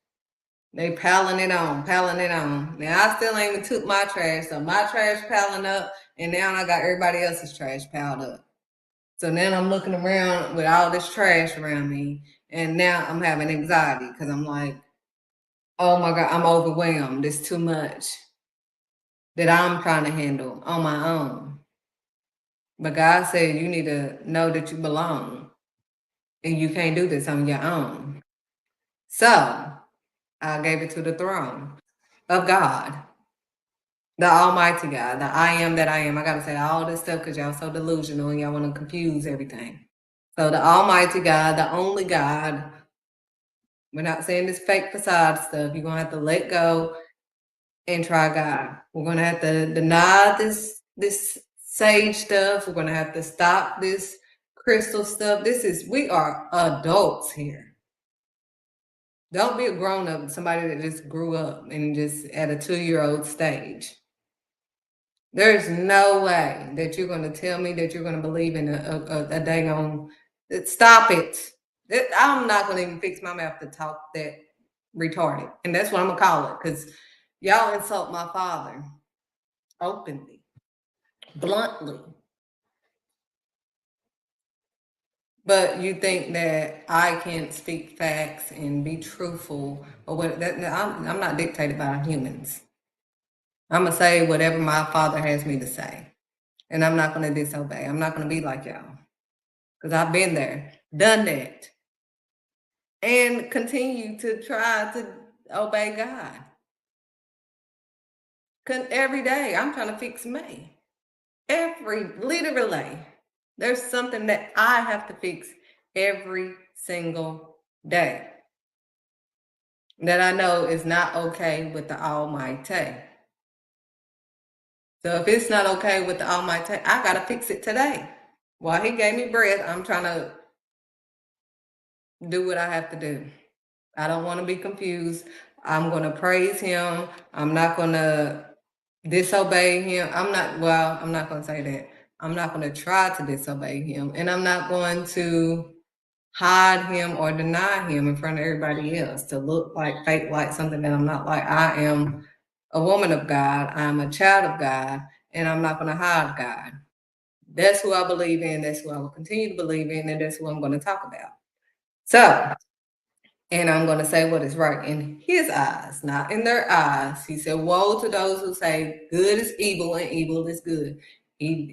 They piling it on. Now I still ain't even took my trash, so my trash piling up, and now I got everybody else's trash piled up. So then I'm looking around with all this trash around me, and now I'm having anxiety because I'm like, oh my God, I'm overwhelmed. It's too much that I'm trying to handle on my own. But God said you need to know that you belong, and you can't do this on your own. So I gave it to the throne of God, the Almighty God, the I am that I am. I got to say all this stuff because y'all so delusional and y'all want to confuse everything. So the Almighty God, the only God, we're not saying this fake facade stuff. You're going to have to let go and try God. We're going to have to deny this sage stuff. We're going to have to stop this crystal stuff. We are adults here. Don't be a grown-up, somebody that just grew up and just at a 2-year-old stage. There's no way that you're going to tell me that you're going to believe in a dang on. Stop it. I'm not going to even fix my mouth to talk that retarded. And that's what I'm going to call it, because y'all insult my father openly, bluntly. But you think that I can't speak facts and be truthful or what? I'm not dictated by humans. I'm going to say whatever my father has me to say. And I'm not going to disobey. I'm not going to be like y'all. Because I've been there, done that. And continue to try to obey God. Every day, I'm trying to fix me. Literally. There's something that I have to fix every single day that I know is not okay with the Almighty. So if it's not okay with the Almighty, I got to fix it today. While he gave me breath, I'm trying to do what I have to do. I don't want to be confused. I'm going to praise him. I'm not going to disobey him. I'm not going to say that. I'm not going to try to disobey him. And I'm not going to hide him or deny him in front of everybody else to look fake like something that I'm not like. I am a woman of God. I'm a child of God, and I'm not going to hide God. That's who I believe in. That's who I will continue to believe in, and that's who I'm going to talk about. So, and I'm going to say what is right in his eyes, not in their eyes. He said, woe to those who say good is evil and evil is good.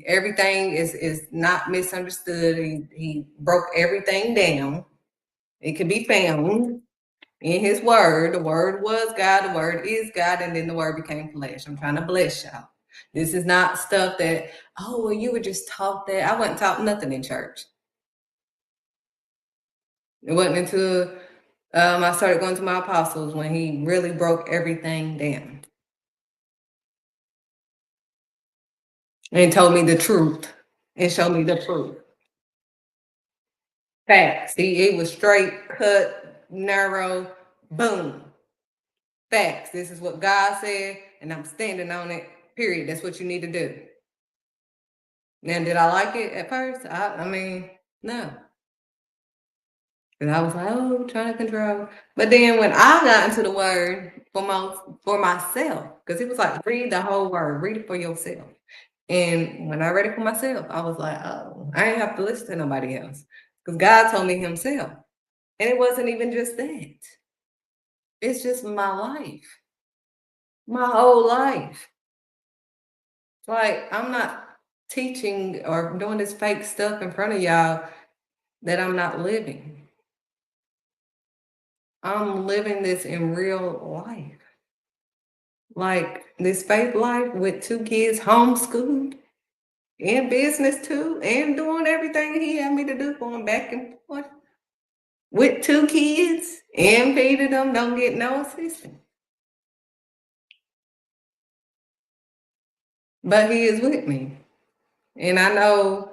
Everything is not misunderstood. He broke everything down. It can be found in his word. The word was God, the word is God, and then the word became flesh. I'm trying to bless y'all. This is not stuff that, oh, well, you were just taught that. I wasn't taught nothing in church. It wasn't until I started going to my apostles when he really broke everything down and told me the truth and showed me the truth. Facts. It was straight, cut, narrow, boom. Facts. This is what God said, and I'm standing on it. Period. That's what you need to do. Now, did I like it at first? I mean, no. Because I was like, oh, trying to control. But then when I got into the word for myself, because it was like, read the whole word, read it for yourself. And when I read it for myself, I was like, oh, I ain't have to listen to nobody else. Because God told me himself. And it wasn't even just that. It's just my life. My whole life. Like, I'm not teaching or doing this fake stuff in front of y'all that I'm not living. I'm living this in real life. Like this faith life with 2 kids, homeschooled, in business too, and doing everything he had me to do, going back and forth with 2 kids and feeding them, don't get no assistance. But he is with me. And I know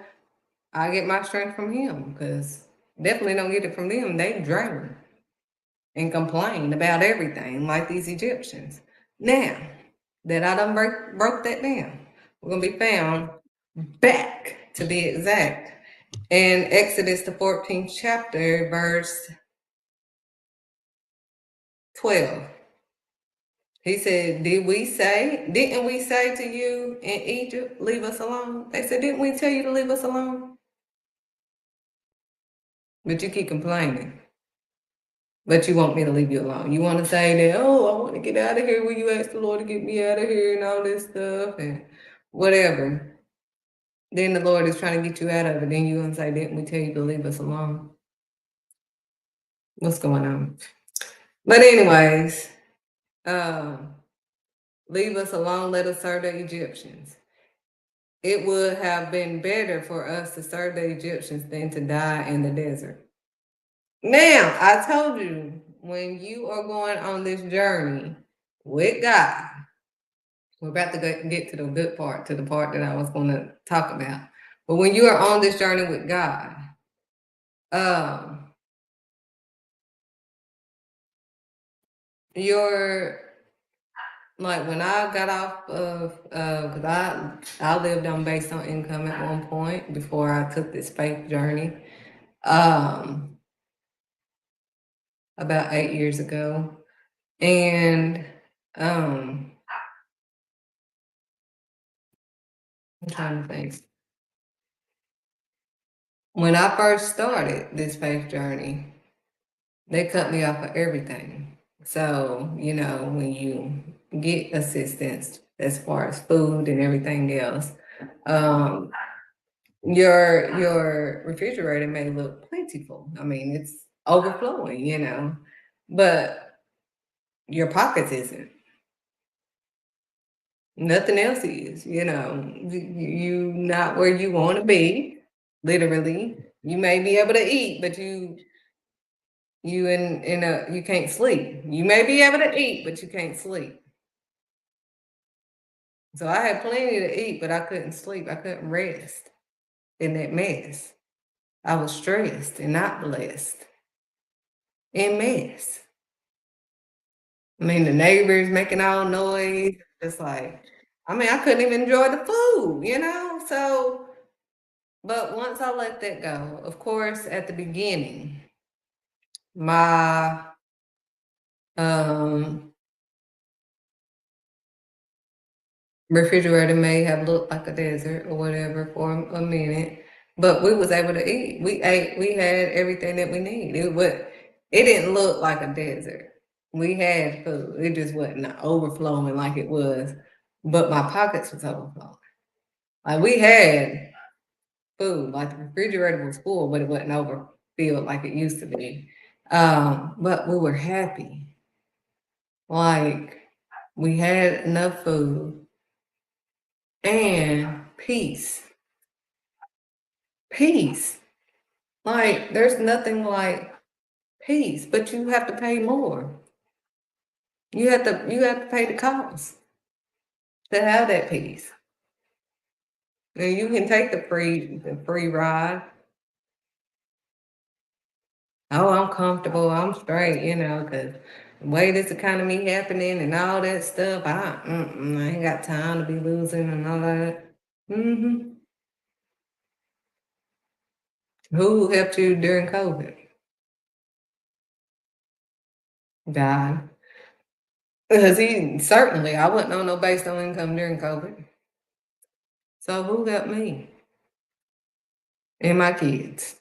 I get my strength from him, because definitely don't get it from them. They drown and complain about everything like these Egyptians. Now that I done broke that down, we're going to be found back, to be exact, in Exodus the 14th chapter, verse 12. He said, didn't we say to you in Egypt, leave us alone? They said, didn't we tell you to leave us alone? But you keep complaining. But you want me to leave you alone. You want to say that, oh, I want to get out of here when you ask the Lord to get me out of here and all this stuff and whatever. Then the Lord is trying to get you out of it. Then you're going to say, didn't we tell you to leave us alone? What's going on? But anyways, leave us alone, let us serve the Egyptians. It would have been better for us to serve the Egyptians than to die in the desert. Now, I told you, when you are going on this journey with God, we're about to get to the good part, to the part that I was going to talk about. But when you are on this journey with God, you're like, when I got off of, because I lived on based on income at one point before I took this faith journey, about 8 years ago. And I'm trying to think. When I first started this faith journey, they cut me off of everything. So, you know, when you get assistance as far as food and everything else, your refrigerator may look plentiful. I mean, it's overflowing, you know, but your pockets isn't. Nothing else is, you know. You not where you want to be, literally. You may be able to eat, but you can't sleep. You may be able to eat, but you can't sleep. So I had plenty to eat, but I couldn't sleep. I couldn't rest in that mess. I was stressed and not blessed. In mess. I mean, the neighbors making all noise. Just like, I mean, I couldn't even enjoy the food, you know? So, but once I let that go, of course, at the beginning, my refrigerator may have looked like a desert or whatever for a minute. but we was able to eat. We ate. We had everything that we need. It didn't look like a desert. We had food. It just wasn't overflowing like it was, but my pockets was overflowing. Like we had food, like the refrigerator was full, but it wasn't overfilled like it used to be. But we were happy. Like we had enough food and peace. Peace. Like there's nothing like peace, but you have to pay more. You have to pay the cost to have that peace. And you can take the free ride. Oh, I'm comfortable, I'm straight, because the way this economy happening and all that stuff, I ain't got time to be losing and all that. hmm Who helped you during COVID? God. Because I wasn't on no base no income during COVID. So who helped me and my kids?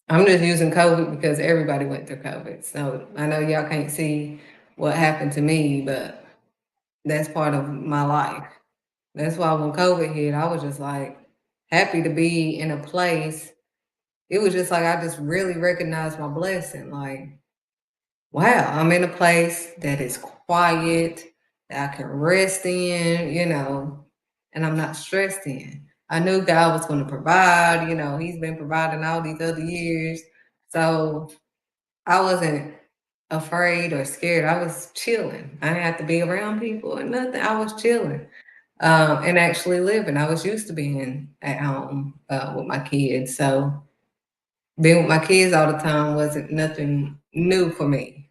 I'm just using COVID because everybody went through COVID. So I know y'all can't see what happened to me, but that's part of my life. That's why when COVID hit, I was just like happy to be in a place. It was just like I just really recognized my blessing. Like, wow, I'm in a place that is quiet, that I can rest in, and I'm not stressed in. I knew God was going to provide, He's been providing all these other years. So I wasn't afraid or scared. I was chilling. I didn't have to be around people or nothing. I was chilling and actually living. I was used to being at home with my kids. So being with my kids all the time wasn't nothing new for me.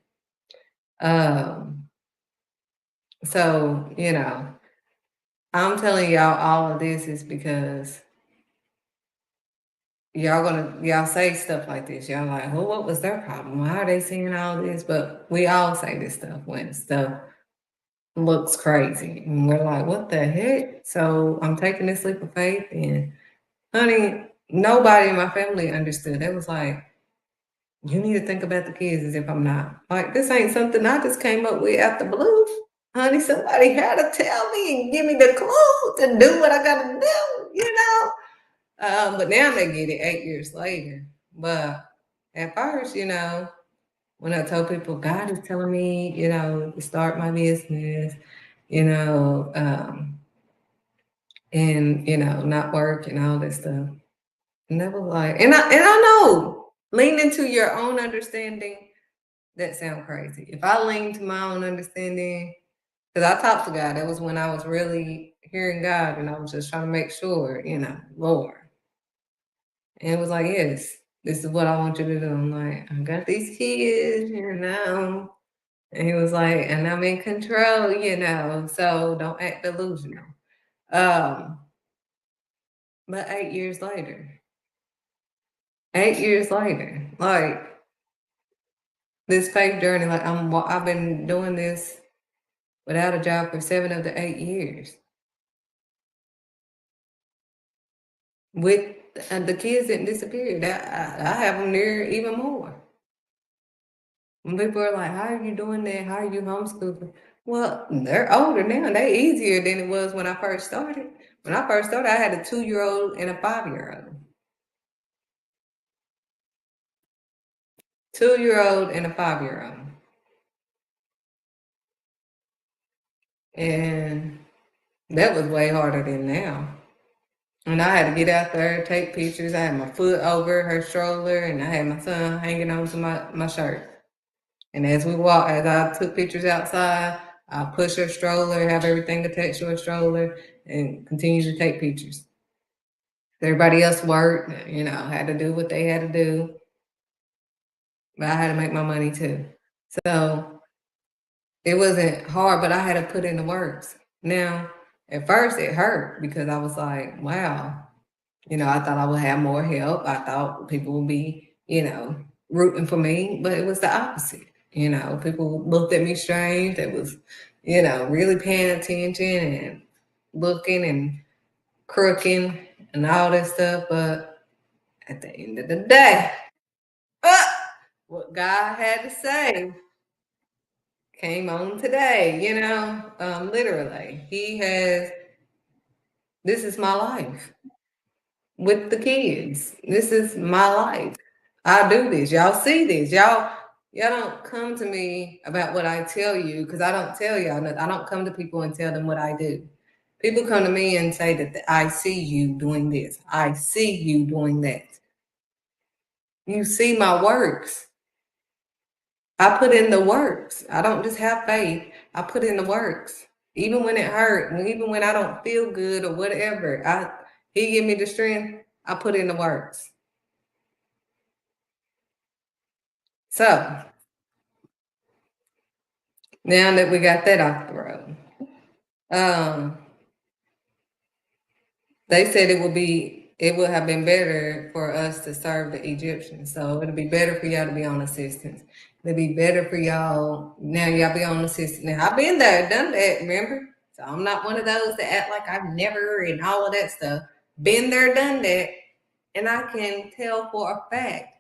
So, I'm telling y'all all of this is because y'all say stuff like this. Y'all like, well, what was their problem? Why are they saying all this? But we all say this stuff when stuff looks crazy. And we're like, what the heck? So I'm taking this leap of faith, and honey, nobody in my family understood. It was like, you need to think about the kids as if I'm not. Like, this ain't something I just came up with out the blue. Honey, somebody had to tell me and give me the clue to do what I gotta do, But now they get it 8 years later. But at first, when I told people God is telling me, to start my business, and not work and all this stuff. And that was like, and I know, lean into your own understanding, that sound crazy. If I lean to my own understanding, because I talked to God, that was when I was really hearing God, and I was just trying to make sure, Lord. And it was like, yes, this is what I want you to do. I'm like, I got these kids, And he was like, and I'm in control, so don't act delusional. But 8 years later, like this faith journey, like I've been doing this without a job for 7 of the 8 years. With the kids didn't disappear. I have them there even more. When people are like, how are you doing that? How are you homeschooling? Well, they're older now. They're easier than it was when I first started. When I first started, I had a 2-year-old and a 5-year-old. 2-year-old and a 5-year-old. And that was way harder than now. And I had to get out there, take pictures. I had my foot over her stroller, and I had my son hanging onto my shirt. And as I took pictures outside, I push her stroller, have everything attached to her stroller, and continue to take pictures. Everybody else worked, had to do what they had to do. But I had to make my money too. So it wasn't hard, but I had to put in the works. Now, at first it hurt because I was like, wow, I thought I would have more help. I thought people would be, rooting for me, but it was the opposite. People looked at me strange. That was, really paying attention and looking and crooking and all that stuff. But at the end of the day, what God had to say came on today, literally. This is my life with the kids. This is my life. I do this. Y'all see this. Y'all don't come to me about what I tell you, because I don't tell y'all nothing. I don't come to people and tell them what I do. People come to me and say that I see you doing this. I see you doing that. You see my works. I put in the works. I don't just have faith. I put in the works. Even when it hurt, even when I don't feel good or whatever, he give me the strength. I put in the works. So now that we got that off the road, they said it would have been better for us to serve the Egyptians. So it'll be better for y'all to be on assistance. It'll be better for y'all. Now y'all be on assistance. Now I've been there, done that, remember? So I'm not one of those that act like I've never and all of that stuff. Been there, done that. And I can tell for a fact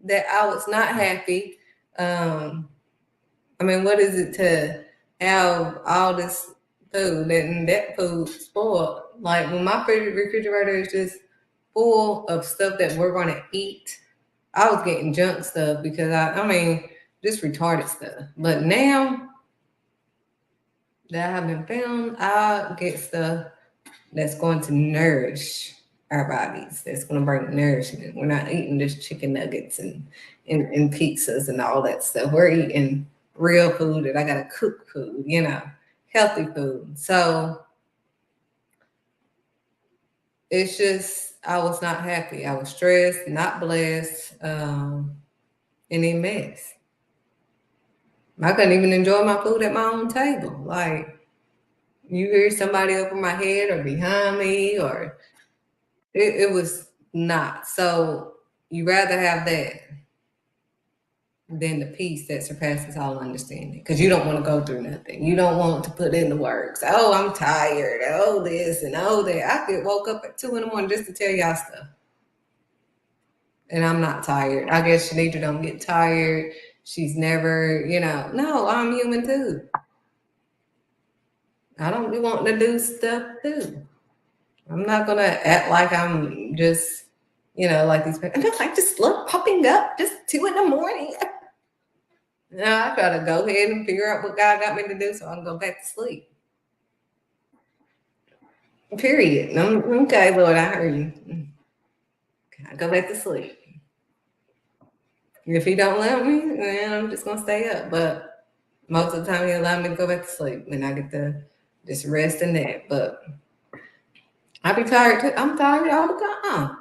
that I was not happy. What is it to have all this food and that food spoiled? Like when my refrigerator is just full of stuff that we're going to eat, I was getting junk stuff because just retarded stuff. But now that I have been found, I get stuff that's going to nourish our bodies. That's going to bring nourishment. We're not eating just chicken nuggets and pizzas and all that stuff. We're eating real food that I got to cook food, healthy food. So it's just, I was not happy. I was stressed, not blessed, and a mess. I couldn't even enjoy my food at my own table. Like, you hear somebody over my head or behind me, or it was not. So you rather have that than the peace that surpasses all understanding, because you don't want to go through nothing. You don't want to put in the works. Oh, I'm tired. Oh, this and oh, that. I get woke up at 2 a.m. just to tell y'all stuff. And I'm not tired. I guess Shanita don't get tired. She's never, no, I'm human too. I don't be wanting to do stuff too. I'm not going to act like I'm just, like these people. I just love popping up just 2 a.m. No, I try to go ahead and figure out what God got me to do so I can go back to sleep. Period. Okay, Lord, I heard you. I go back to sleep. If he don't let me, then I'm just gonna stay up. But most of the time he allow me to go back to sleep, and I get to just rest in that. But I be tired too. I'm tired all the time.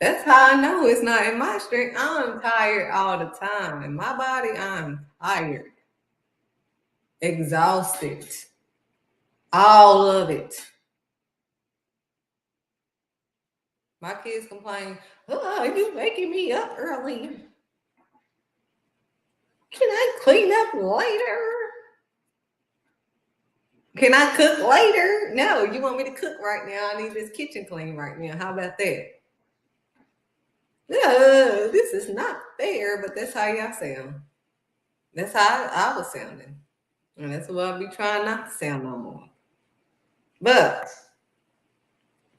That's how I know it's not in my strength. I'm tired all the time. In my body, I'm tired. Exhausted. All of it. My kids complain, oh, you making me up early. Can I clean up later? Can I cook later? No, you want me to cook right now. I need this kitchen clean right now. How about that? This is not fair, but that's how y'all sound. That's how I was sounding. And that's what I'll be trying not to sound no more. But,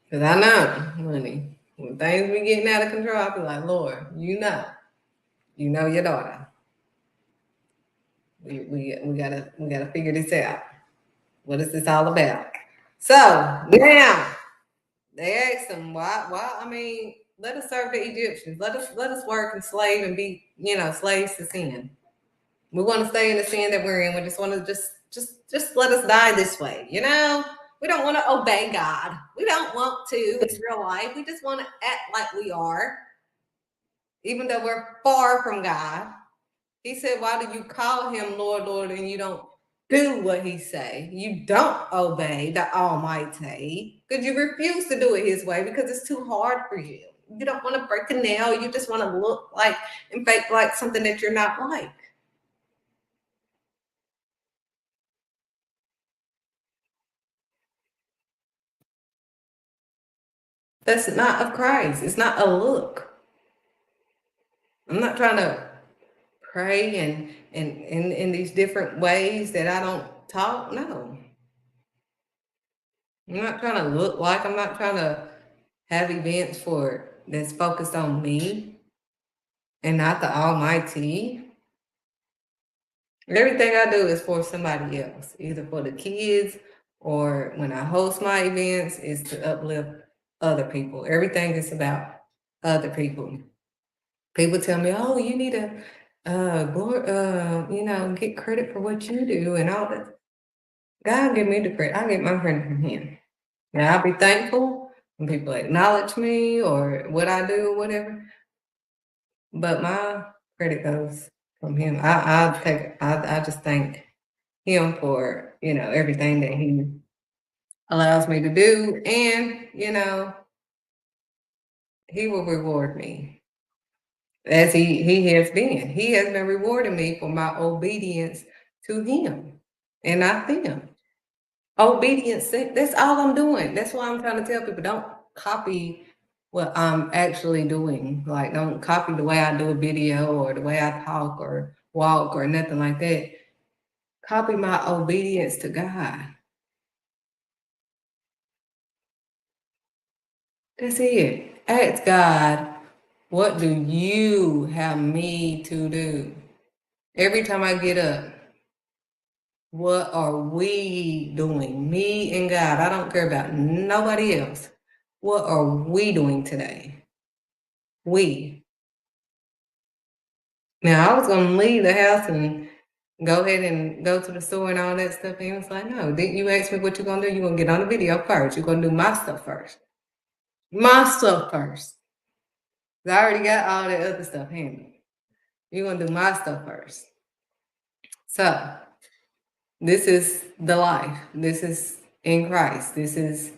because I know, honey, when things be getting out of control, I'll be like, Lord, you know your daughter. We gotta figure this out. What is this all about? So now they asked him, why? Let us serve the Egyptians. Let us work and slave and be, slaves to sin. We want to stay in the sin that we're in. We just want to just let us die this way. We don't want to obey God. We don't want to in real life. We just want to act like we are, even though we're far from God. He said, why do you call him Lord, Lord, and you don't do what he say? You don't obey the Almighty because you refuse to do it his way because it's too hard for you. You don't want to break a nail. You just want to look like and fake like something that you're not like. That's not of Christ. It's not a look. I'm not trying to pray and in these different ways that I don't talk. No. I'm not trying to look like, I'm not trying to have events for that's focused on me and not the Almighty. Everything I do is for somebody else, either for the kids or when I host my events is to uplift other people. Everything is about other people. People tell me, "Oh, you need to, get credit for what you do and all that." God give me the credit. I get my credit from Him. Now I'll be thankful when people acknowledge me or what I do or whatever. But my credit goes from Him. I just thank Him for everything that He allows me to do, and He will reward me as He has been. He has been rewarding me for my obedience to Him and not them. Obedience, that's all I'm doing. That's why I'm trying to tell people, don't copy what I'm actually doing. Like, don't copy the way I do a video or the way I talk or walk or nothing like that. Copy my obedience to God. That's it. Ask God, what do you have me to do? Every time I get up, what are we doing? Me and God. I don't care about nobody else. What are we doing today? We. Now, I was going to leave the house and go ahead and go to the store and all that stuff. And he was like, no, didn't you ask me what you're going to do? You're going to get on the video first. You're going to do my stuff first. My stuff first. I already got all that other stuff handled. You're going to do my stuff first. So, this is the life. This is in Christ. This is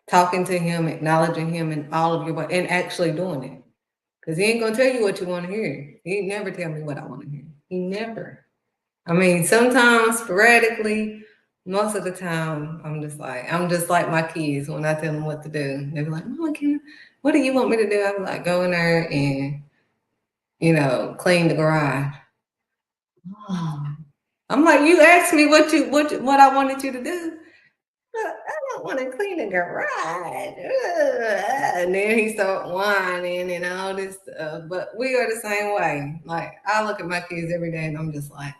talking to Him, acknowledging Him in all of your way, and actually doing it. Because He ain't going to tell you what you want to hear. He never tell me what I want to hear. He never. I mean, sometimes, sporadically, most of the time, I'm just like my kids when I tell them what to do. They be like, Mama, what do you want me to do? I be like, go in there and, clean the garage. I'm like, you asked me what I wanted you to do. I don't want to clean the garage. And then he start whining and all this stuff. But we are the same way. Like, I look at my kids every day and I'm just like,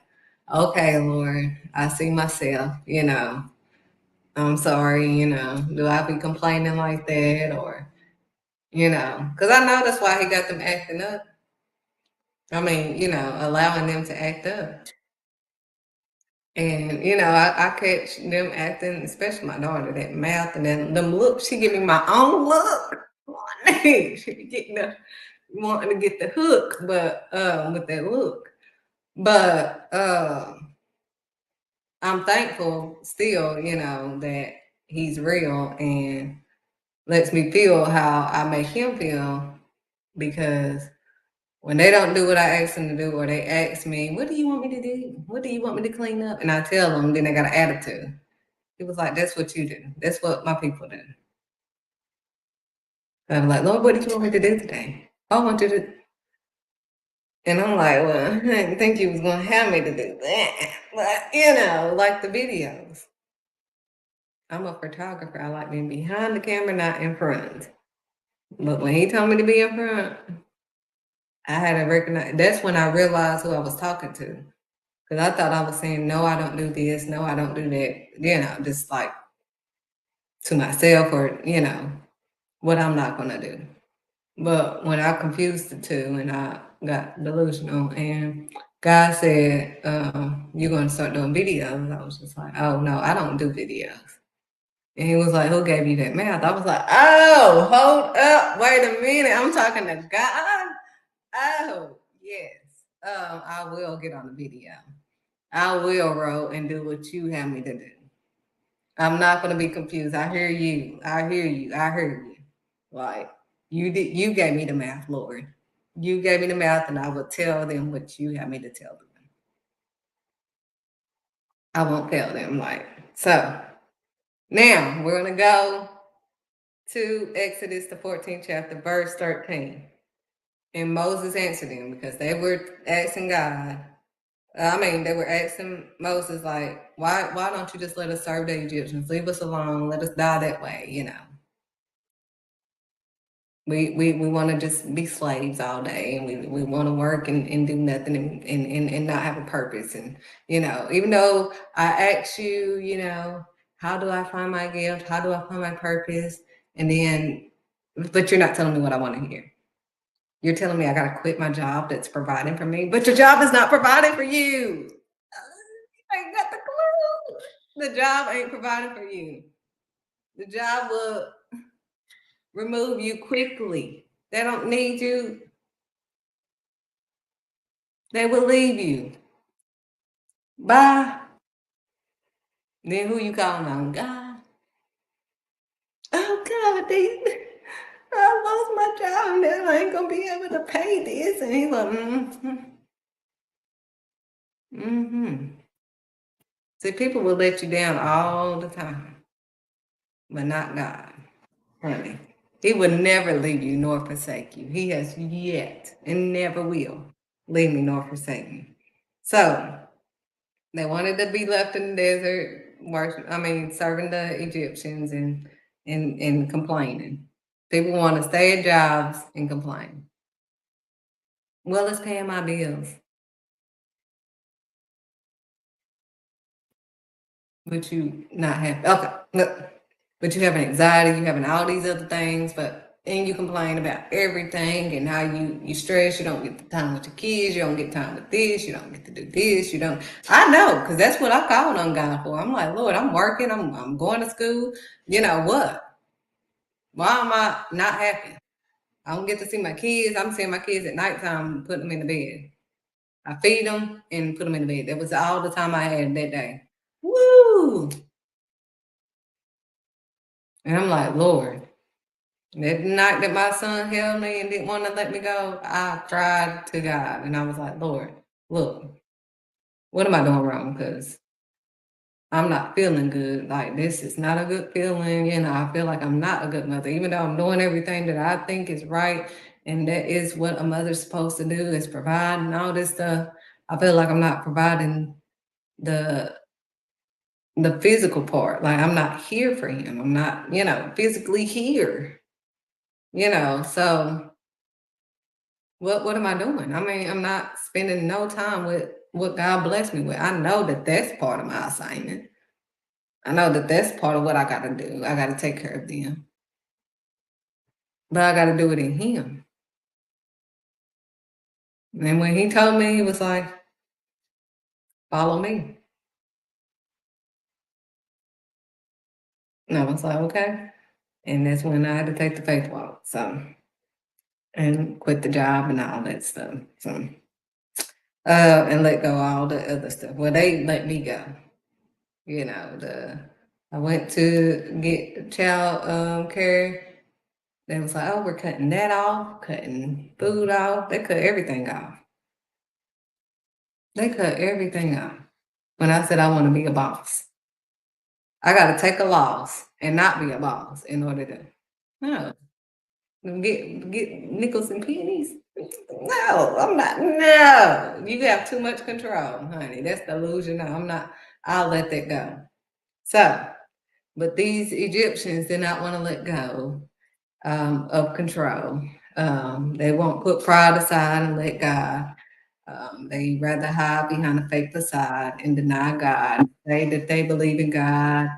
okay, Lord, I see myself, I'm sorry, do I be complaining like that or, because I know that's why He got them acting up. I mean, allowing them to act up. And, I catch them acting, especially my daughter, that mouth and then them looks. She give me my own look. She be getting wanting to get the hook, but with that look. But I'm thankful still, that He's real and lets me feel how I make Him feel, because when they don't do what I ask them to do, or they ask me, what do you want me to do? What do you want me to clean up? And I tell them, then they got an attitude. It was like, that's what you do. That's what my people do. I'm like, Lord, what did you want me to do today? I want you to. And I'm like, well, I didn't think you was going to have me to do that. But, like the videos. I'm a photographer. I like being behind the camera, not in front. But when He told me to be in front, I had to recognize. That's when I realized who I was talking to. Because I thought I was saying, no, I don't do this. No, I don't do that. Just like to myself or, what I'm not going to do. But when I confused the two and I got delusional and God said, you're going to start doing videos, I was just like, oh, no, I don't do videos. And He was like, who gave you that mouth? I was like, oh, hold up. Wait a minute. I'm talking to God. Oh, yes. I will get on the video. I will roll and do what you have me to do. I'm not going to be confused. I hear you. I hear you. I heard you. Like, you gave me the mouth, Lord. You gave me the mouth, and I will tell them what you have me to tell them. I won't tell them. So now we're going to go to Exodus, the 14th chapter, verse 13. And Moses answered them because they were asking God. They were asking Moses, like, why don't you just let us serve the Egyptians? Leave us alone. Let us die that way, you know. We want to just be slaves all day, and we want to work and do nothing and not have a purpose. And, you know, even though I ask you, you know, how do I find my gift? How do I find my purpose? And then, but you're not telling me what I want to hear. You're telling me I got to quit my job that's providing for me, but your job is not providing for you. I ain't got the clue. The job ain't providing for you. The job will remove you quickly. They don't need you. They will leave you. Bye. Then who you calling on? God. Oh God, I lost my job now. I ain't gonna be able to pay this. And he's like, See, people will let you down all the time, but not God, honey. He will never leave you nor forsake you. He has yet and never will leave me nor forsake me. So they wanted to be left in the desert, serving the Egyptians and complaining. People want to stay at jobs and complain. Well, it's paying my bills. But you not happy. Okay, look. But you having anxiety, you having all these other things, and you complain about everything and how you stress, you don't get the time with your kids, you don't get time with this, you don't get to do this, you don't. I know, because that's what I called on God for. I'm like, Lord, I'm working, I'm going to school. You know what? Why am I not happy? I don't get to see my kids. I'm seeing my kids at nighttime, putting them in the bed. I feed them and put them in the bed. That was all the time I had that day. Woo! And I'm like, Lord, that night that my son held me and didn't want to let me go, I cried to God. And I was like, Lord, look, what am I doing wrong? Because I'm not feeling good. Like, this is not a good feeling. You know, I feel like I'm not a good mother, even though I'm doing everything that I think is right. And that is what a mother's supposed to do, is provide and all this stuff. I feel like I'm not providing the physical part. Like, I'm not here for him. I'm not, physically here. So what am I doing? I'm not spending no time with what God blessed me with. I know that that's part of my assignment. I know that that's part of what I got to do. I got to take care of them. But I got to do it in him. And when he told me, he was like, follow me. And I was like, okay. And that's when I had to take the faith walk. So, and quit the job and all that stuff. So, and let go of all the other stuff. Well, they let me go. I went to get child care. They was like, oh, we're cutting that off, cutting food off. They cut everything off. They cut everything off. When I said I want to be a boss, I got to take a loss and not be a boss in order to get nickels and pennies. No, I'm not. No, you have too much control, honey. That's the illusion. No, I'm not. I'll let that go. So, but these Egyptians did not want to let go of control. They won't put pride aside and let God. They rather hide behind a fake facade and deny God. Say that they believe in God.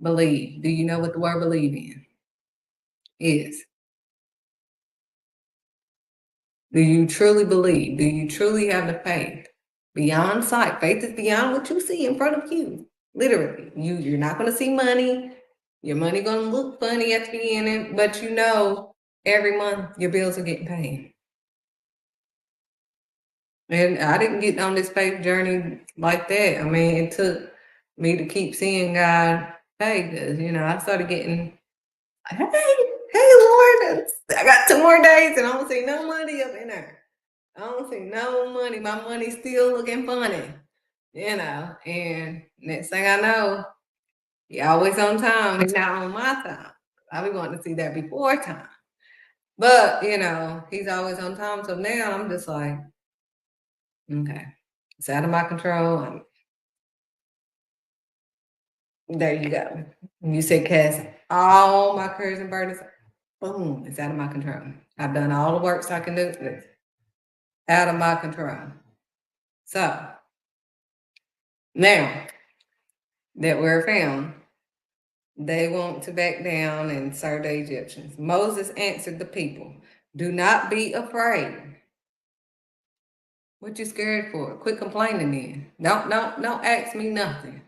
Believe. Do you know what the word believe in is? Do you truly believe? Do you truly have the faith? Beyond sight. Faith is beyond what you see in front of you. Literally. You're not going to see money. Your money going to look funny at the beginning, but every month your bills are getting paid. And I didn't get on this faith journey like that. It took me to keep seeing God pay, because, I started getting, hey, Lord, I got 2 more days and I don't see no money up in there. I don't see no money. My money's still looking funny, and next thing I know, he always on time. He's not on my time. I be wanting to see that before time. But, you know, he's always on time. So now I'm just like, okay, it's out of my control. There you go. You said cast all my cares and burdens. Boom, it's out of my control. I've done all the works I can do. It's out of my control. So now that we're found, they want to back down and serve the Egyptians. Moses answered the people, do not be afraid. What you scared for? Quit complaining then. Don't ask me nothing.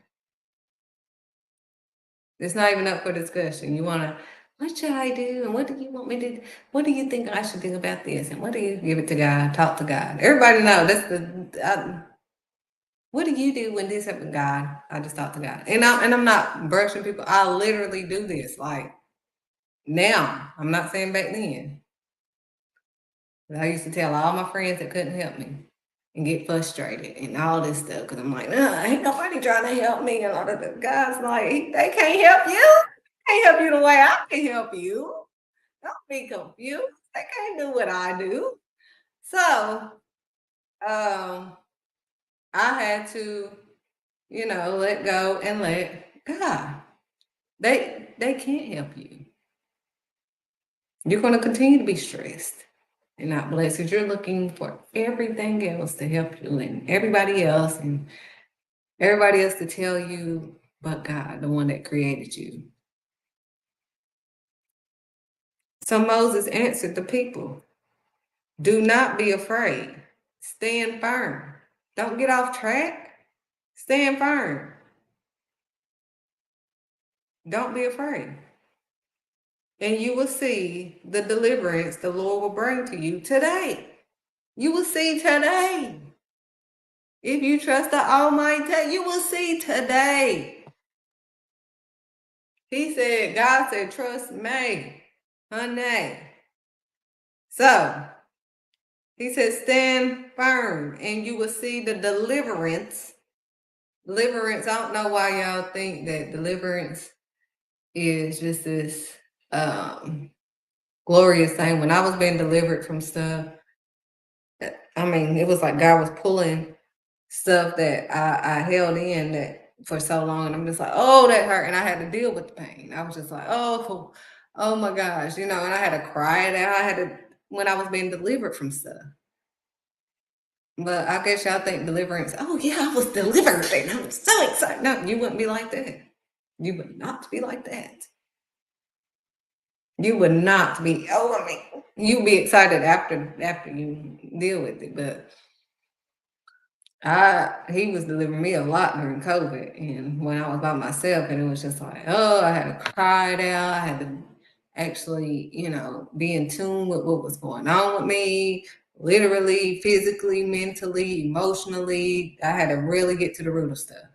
It's not even up for discussion. You want to, what should I do? And what do you want me to do? What do you think I should do about this? And what do you give it to God? Talk to God. Everybody know that's what do you do when this happens? God, I just talk to God. And I'm not brushing people. I literally do this. Like now, I'm not saying back then. But I used to tell all my friends that couldn't help me and get frustrated and all this stuff because I'm like, ain't nobody trying to help me. And all of the guys like, they can't help you. Can't help you the way I can help you. Don't be confused. They can't do what I do. So I had to, you know, let go and let God. They can't help you. You're going to continue to be stressed and not blessed because you're looking for everything else to help you and everybody else to tell you but God, the one that created you. So Moses answered the people, do not be afraid. Stand firm. Don't get off track. Stand firm. Don't be afraid. And you will see the deliverance the Lord will bring to you today. You will see today. If you trust the Almighty, you will see today. He said, God said, trust me, honey. So, he said, stand firm and you will see the deliverance. Deliverance, I don't know why y'all think that deliverance is just this glorious thing. When I was being delivered from stuff, I mean, it was like God was pulling stuff that I held in that for so long. And I'm just like, oh, that hurt. And I had to deal with the pain. I was just like, oh my gosh, you know, and I had to cry it out. When I was being delivered from stuff. But I guess y'all think deliverance, oh yeah, I was delivered and I'm so excited. No, you wouldn't be like that. You would not be like that. You would not be, you'd be excited after you deal with it. But he was delivering me a lot during COVID and when I was by myself and it was just like, oh, I had to cry it out. I had to actually, you know, be in tune with what was going on with me, literally, physically, mentally, emotionally. I had to really get to the root of stuff.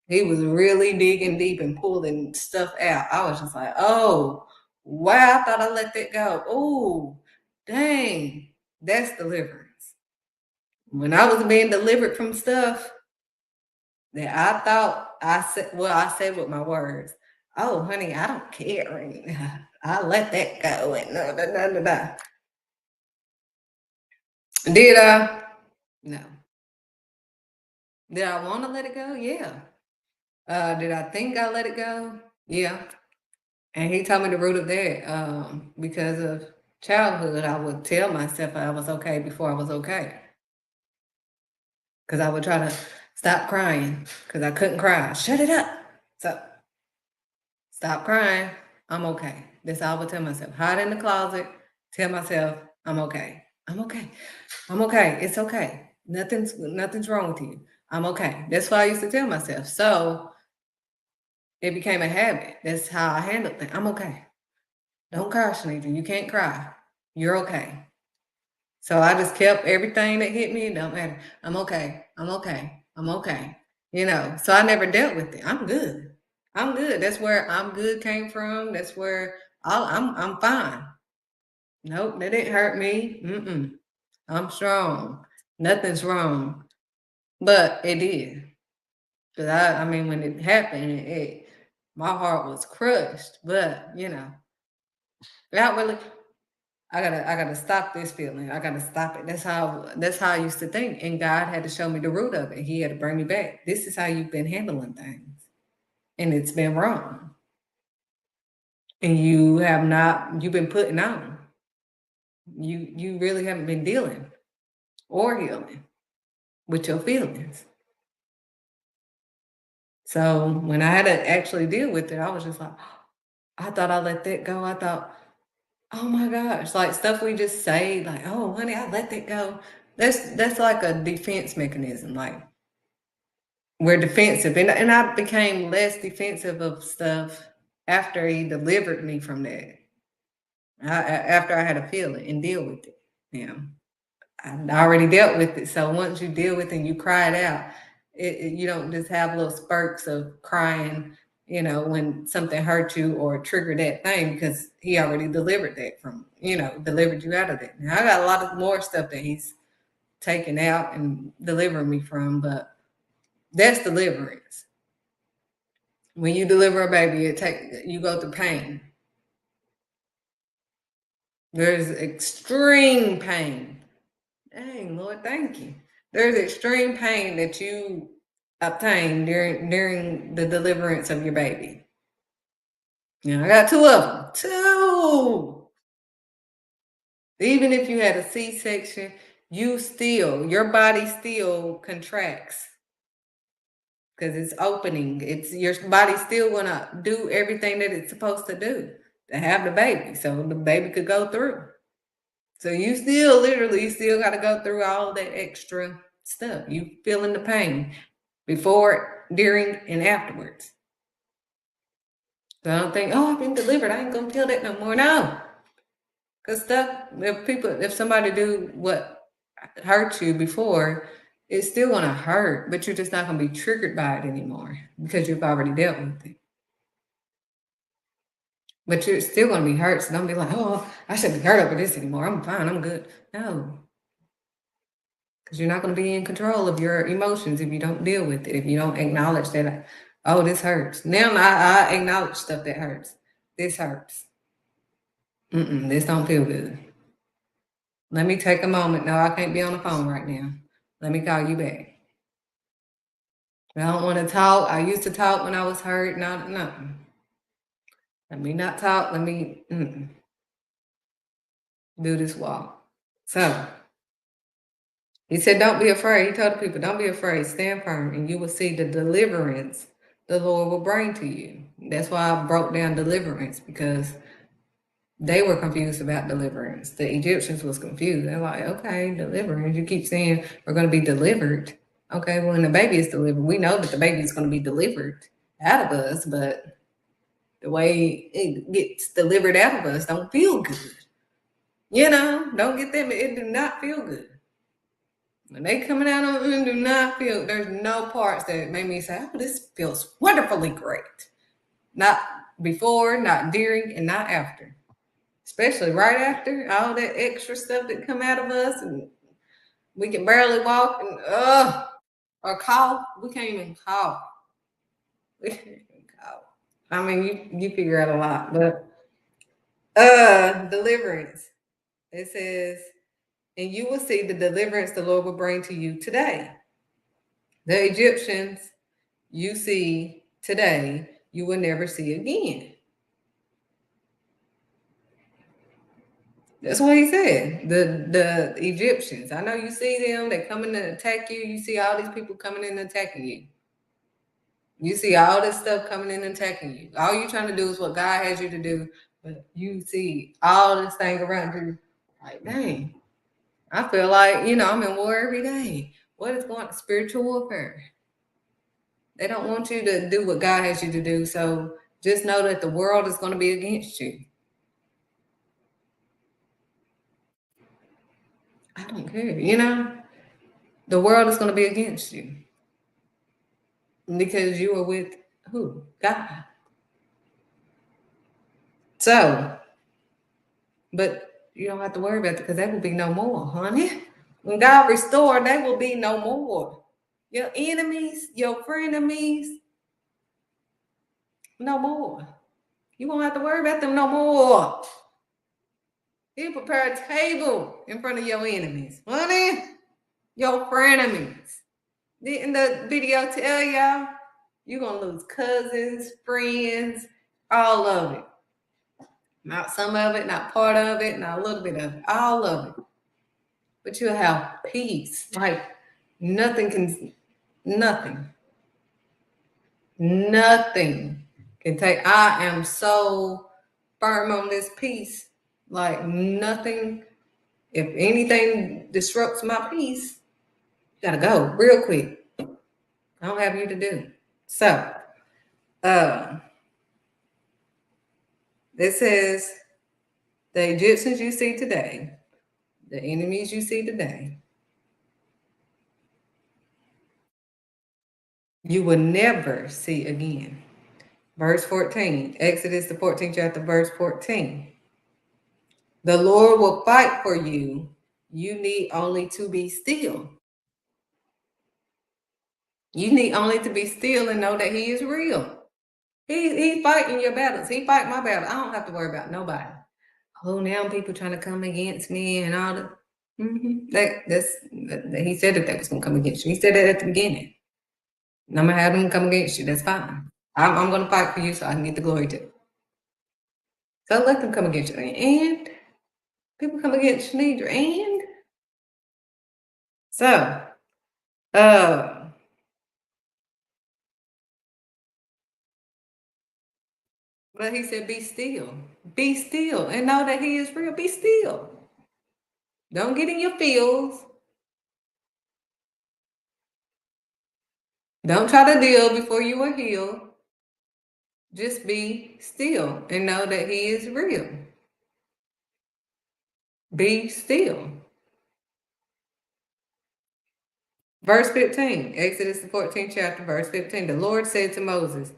He was really digging deep and pulling stuff out. I was just like, oh, wow, I thought I let that go. Oh, dang, that's deliverance. When I was being delivered from stuff that I thought I said with my words, oh, honey, I don't care. I let that go. And Did I? No. Did I want to let it go? Yeah. Did I think I let it go? Yeah. And he told me the root of that. Because of childhood, I would tell myself I was okay before I was okay. Because I would try to stop crying because I couldn't cry. Shut it up. So stop crying. I'm okay. That's all I would tell myself. Hide in the closet. Tell myself I'm okay. I'm okay. I'm okay. It's okay. Nothing's wrong with you. I'm okay. That's what I used to tell myself. So it became a habit. That's how I handled things. I'm okay. Don't cry, Shanita. You can't cry. You're okay. So I just kept everything that hit me. It don't matter. I'm okay. I'm okay. I'm okay. You know, so I never dealt with it. I'm good. I'm good. That's where I'm good came from. That's where I'm fine. Nope, that didn't hurt me. I'm strong. Nothing's wrong. But it did. Because I mean, when it happened, My heart was crushed, but you know, outwardly, I gotta stop this feeling. I gotta stop it. That's how I used to think. And God had to show me the root of it. He had to bring me back. This is how you've been handling things. And it's been wrong. And you've been putting on. You really haven't been dealing or healing with your feelings. So when I had to actually deal with it, I was just like, I thought I let that go. I thought, oh my gosh, like stuff we just say, like, oh honey, I let that go. That's like a defense mechanism. Like we're defensive. And I became less defensive of stuff after he delivered me from that. After I had to feel it and deal with it. Yeah. I already dealt with it. So once you deal with it and you cry it out, you don't just have little spurts of crying, you know, when something hurt you or triggered that thing, because he already delivered that from, you know, delivered you out of that. Now I got a lot of more stuff that he's taken out and delivering me from, but that's deliverance. When you deliver a baby, you go through pain. There's extreme pain. Dang, Lord, thank you. There's extreme pain that you obtain during the deliverance of your baby. Now, I got 2 of them. 2. Even if you had a C-section, your body still contracts because it's opening. Your body's still gonna do everything that it's supposed to do to have the baby, so the baby could go through. So you still got to go through all that extra stuff. You feeling the pain before, during, and afterwards. So I don't think, oh, I've been delivered, I ain't gonna feel that no more. No, because if somebody do what hurt you before, it's still gonna hurt, but you're just not gonna be triggered by it anymore because you've already dealt with it. But you're still going to be hurt. So don't be like, oh, I shouldn't be hurt over this anymore. I'm fine. I'm good. No. Because you're not going to be in control of your emotions if you don't deal with it. If you don't acknowledge that, oh, this hurts. Now I acknowledge stuff that hurts. This hurts. This don't feel good. Let me take a moment. No, I can't be on the phone right now. Let me call you back. I don't want to talk. I used to talk when I was hurt. No. Let me not talk. Let me do this walk. So he said, don't be afraid. He told the people, don't be afraid. Stand firm and you will see the deliverance the Lord will bring to you. That's why I broke down deliverance, because they were confused about deliverance. The Egyptians was confused. They're like, okay, deliverance. You keep saying we're going to be delivered. Okay, well, when the baby is delivered, we know that the baby is going to be delivered out of us, but the way it gets delivered out of us don't feel good. You know, don't get them. It do not feel good. When they coming out on it, do not feel, there's no parts that make me say, oh, this feels wonderfully great. Not before, not during, and not after. Especially right after, all that extra stuff that come out of us, and we can barely walk, and or cough. We can't even cough. We can't even cough. I mean, you figure out a lot, but deliverance. It says, and you will see the deliverance the Lord will bring to you today. The Egyptians you see today, you will never see again. That's what he said. The Egyptians. I know you see them. They coming to attack you. You see all these people coming in and attacking you. You see all this stuff coming in and attacking you. All you're trying to do is what God has you to do. But you see all this thing around you. Like, dang. I feel like, I'm in war every day. What is going on? Spiritual warfare. They don't want you to do what God has you to do. So just know that the world is going to be against you. I don't care. The world is going to be against you. Because you are with who? God. So, but you don't have to worry about it, because there will be no more, honey. When God restored, there will be no more. Your enemies, your frenemies, no more. You won't have to worry about them no more. He'll prepare a table in front of your enemies. Honey, your frenemies. Didn't the video tell y'all? You're going to lose cousins, friends, all of it. Not some of it, not part of it, not a little bit of it, all of it. But you'll have peace. Like nothing can take. I am so firm on this peace. Like nothing, if anything disrupts my peace, gotta go real quick. I don't have you to do. So, it says the Egyptians you see today, the enemies you see today, you will never see again. Verse 14, Exodus the 14th chapter, verse 14. The Lord will fight for you. You need only to be still. You need only to be still and know that he is real. He's fighting your battles. He fight my battle. I don't have to worry about nobody. Oh, now people trying to come against me and all that. He said that was going to come against you. He said that at the beginning. And I'm going to have them come against you. That's fine. I'm going to fight for you so I can get the glory too. So let them come against you. And people come against Shanidra. And so, but he said, be still and know that he is real. Be still. Don't get in your feels. Don't try to deal before you are healed. Just be still and know that he is real. Be still. Verse 15, Exodus the 14th chapter, verse 15. The Lord said to Moses,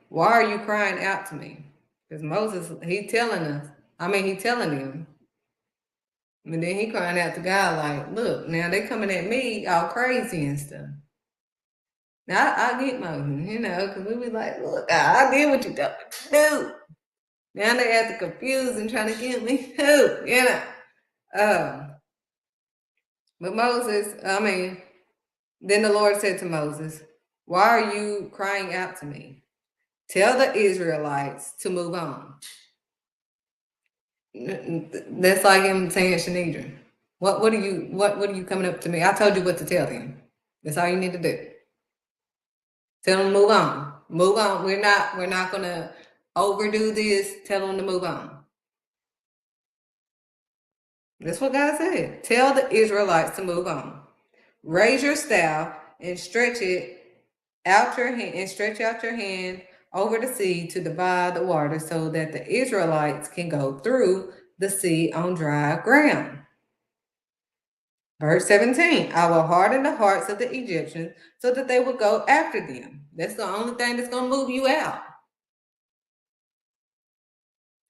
why are you crying out to me? Because Moses, he telling them. And then he crying out to God like, look, now they coming at me all crazy and stuff. Now I get Moses, because we be like, look, I did what you told me to do. Now they have to confuse and trying to get me too, But Moses, then the Lord said to Moses, why are you crying out to me? Tell the Israelites to move on. That's like him saying, Shanidra, what are you coming up to me? I told you what to tell them. That's all you need to do. Tell them to move on. Move on. We're not gonna overdo this. Tell them to move on. That's what God said. Tell the Israelites to move on. Raise your staff and stretch out your hand over the sea to divide the water so that the Israelites can go through the sea on dry ground. Verse 17, I will harden the hearts of the Egyptians so that they will go after them. That's the only thing that's going to move you out.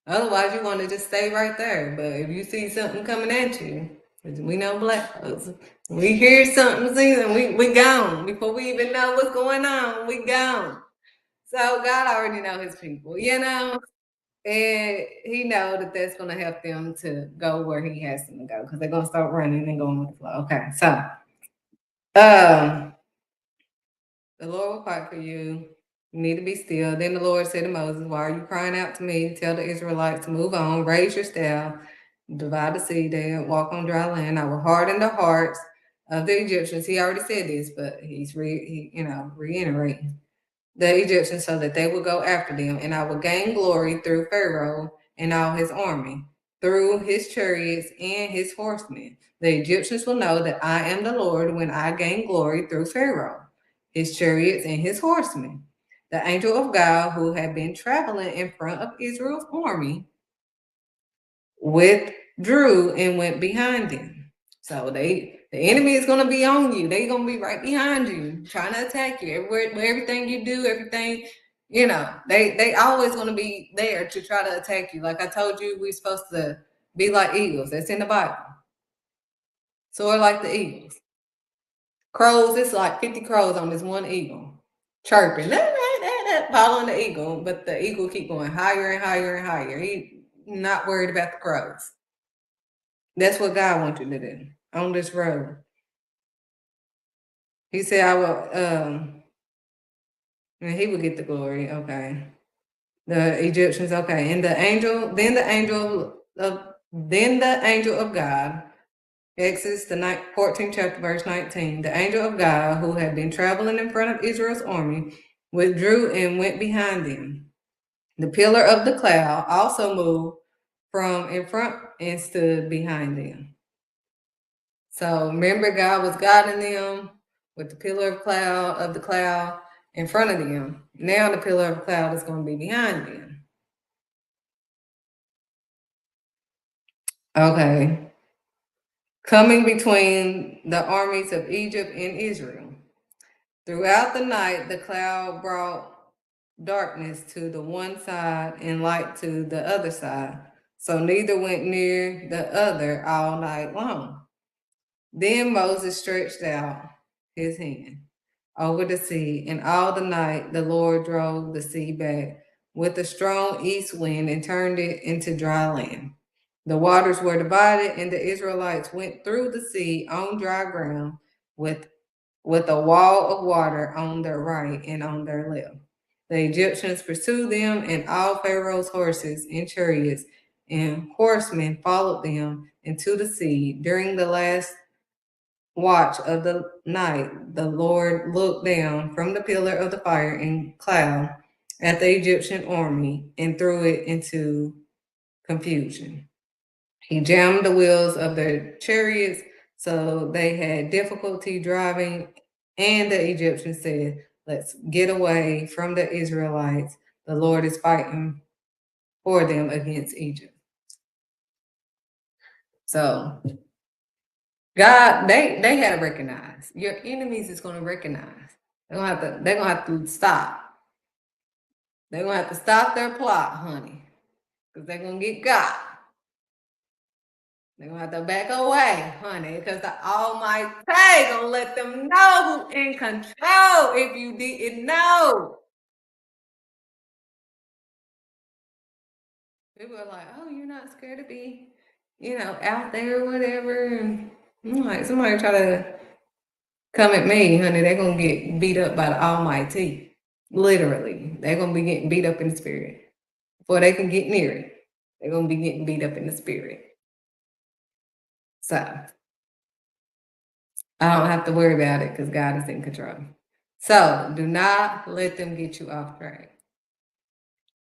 Otherwise, you want to just stay right there. But if you see something coming at you, we know black folks, we hear something, we gone. Before we even know what's going on, we gone. So God already know his people, and he know that that's going to help them to go where he has them to go because they're going to start running and going with the flow. Okay, so the Lord will fight for you. You need to be still. Then the Lord said to Moses, why are you crying out to me? Tell the Israelites to move on, raise your staff, divide the sea there, walk on dry land. I will harden the hearts of the Egyptians. He already said this, but he's reiterating the Egyptians so that they will go after them. And I will gain glory through Pharaoh and all his army, through his chariots and his horsemen. The Egyptians will know that I am the Lord when I gain glory through Pharaoh, his chariots and his horsemen. The angel of God who had been traveling in front of Israel's army withdrew and went behind them. So the enemy is going to be on you. They're going to be right behind you, trying to attack you. Everything you do, everything, they always going to be there to try to attack you. Like I told you, we're supposed to be like eagles. That's in the Bible. Soar like the eagles. Crows, it's like 50 crows on this one eagle, chirping. following the eagle, but the eagle keep going higher and higher and higher. He not worried about the crows. That's what God wants you to do on this road. He said, I will, and he will get the glory. Okay. The Egyptians, okay. And the angel of God, Exodus, the 14th chapter, verse 19, the angel of God, who had been traveling in front of Israel's army, withdrew and went behind them. The pillar of the cloud also moved from in front and stood behind them. So remember, God was guiding them with the pillar of the cloud in front of them. Now the pillar of the cloud is going to be behind them. Okay. Coming between the armies of Egypt and Israel. Throughout the night, the cloud brought darkness to the one side and light to the other side, so neither went near the other all night long. Then Moses stretched out his hand over the sea, and all the night the Lord drove the sea back with a strong east wind and turned it into dry land. The waters were divided, and the Israelites went through the sea on dry ground with a wall of water on their right and on their left. The Egyptians pursued them, and all Pharaoh's horses and chariots and horsemen followed them into the sea. During the last watch of the night, the Lord looked down from the pillar of the fire and cloud at the Egyptian army and threw it into confusion. He jammed the wheels of their chariots, so they had difficulty driving, and the Egyptians said, "Let's get away from the Israelites. The Lord is fighting for them against Egypt." So God, they had to recognize. Your enemies is going to recognize. They're gonna have to stop. They're gonna have to stop their plot, honey, because they're gonna get got. They're gonna have to back away, honey, because the Almighty gonna let them know who's in control if you didn't know. People are like, "Oh, you're not scared to be, out there or whatever." And I'm like, somebody try to come at me, honey, they're gonna get beat up by the Almighty. Literally, they're gonna be getting beat up in the spirit before they can get near it. They're gonna be getting beat up in the spirit. So I don't have to worry about it because God is in control. So do not let them get you off track.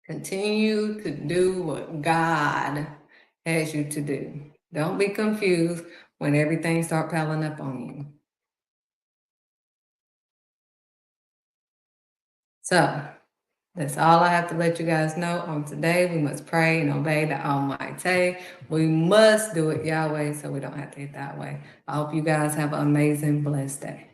Continue to do what God has you to do. Don't be confused when everything starts piling up on you. So that's all I have to let you guys know on today. We must pray and obey the Almighty. We must do it Yahweh so we don't have to hit that way. I hope you guys have an amazing, blessed day.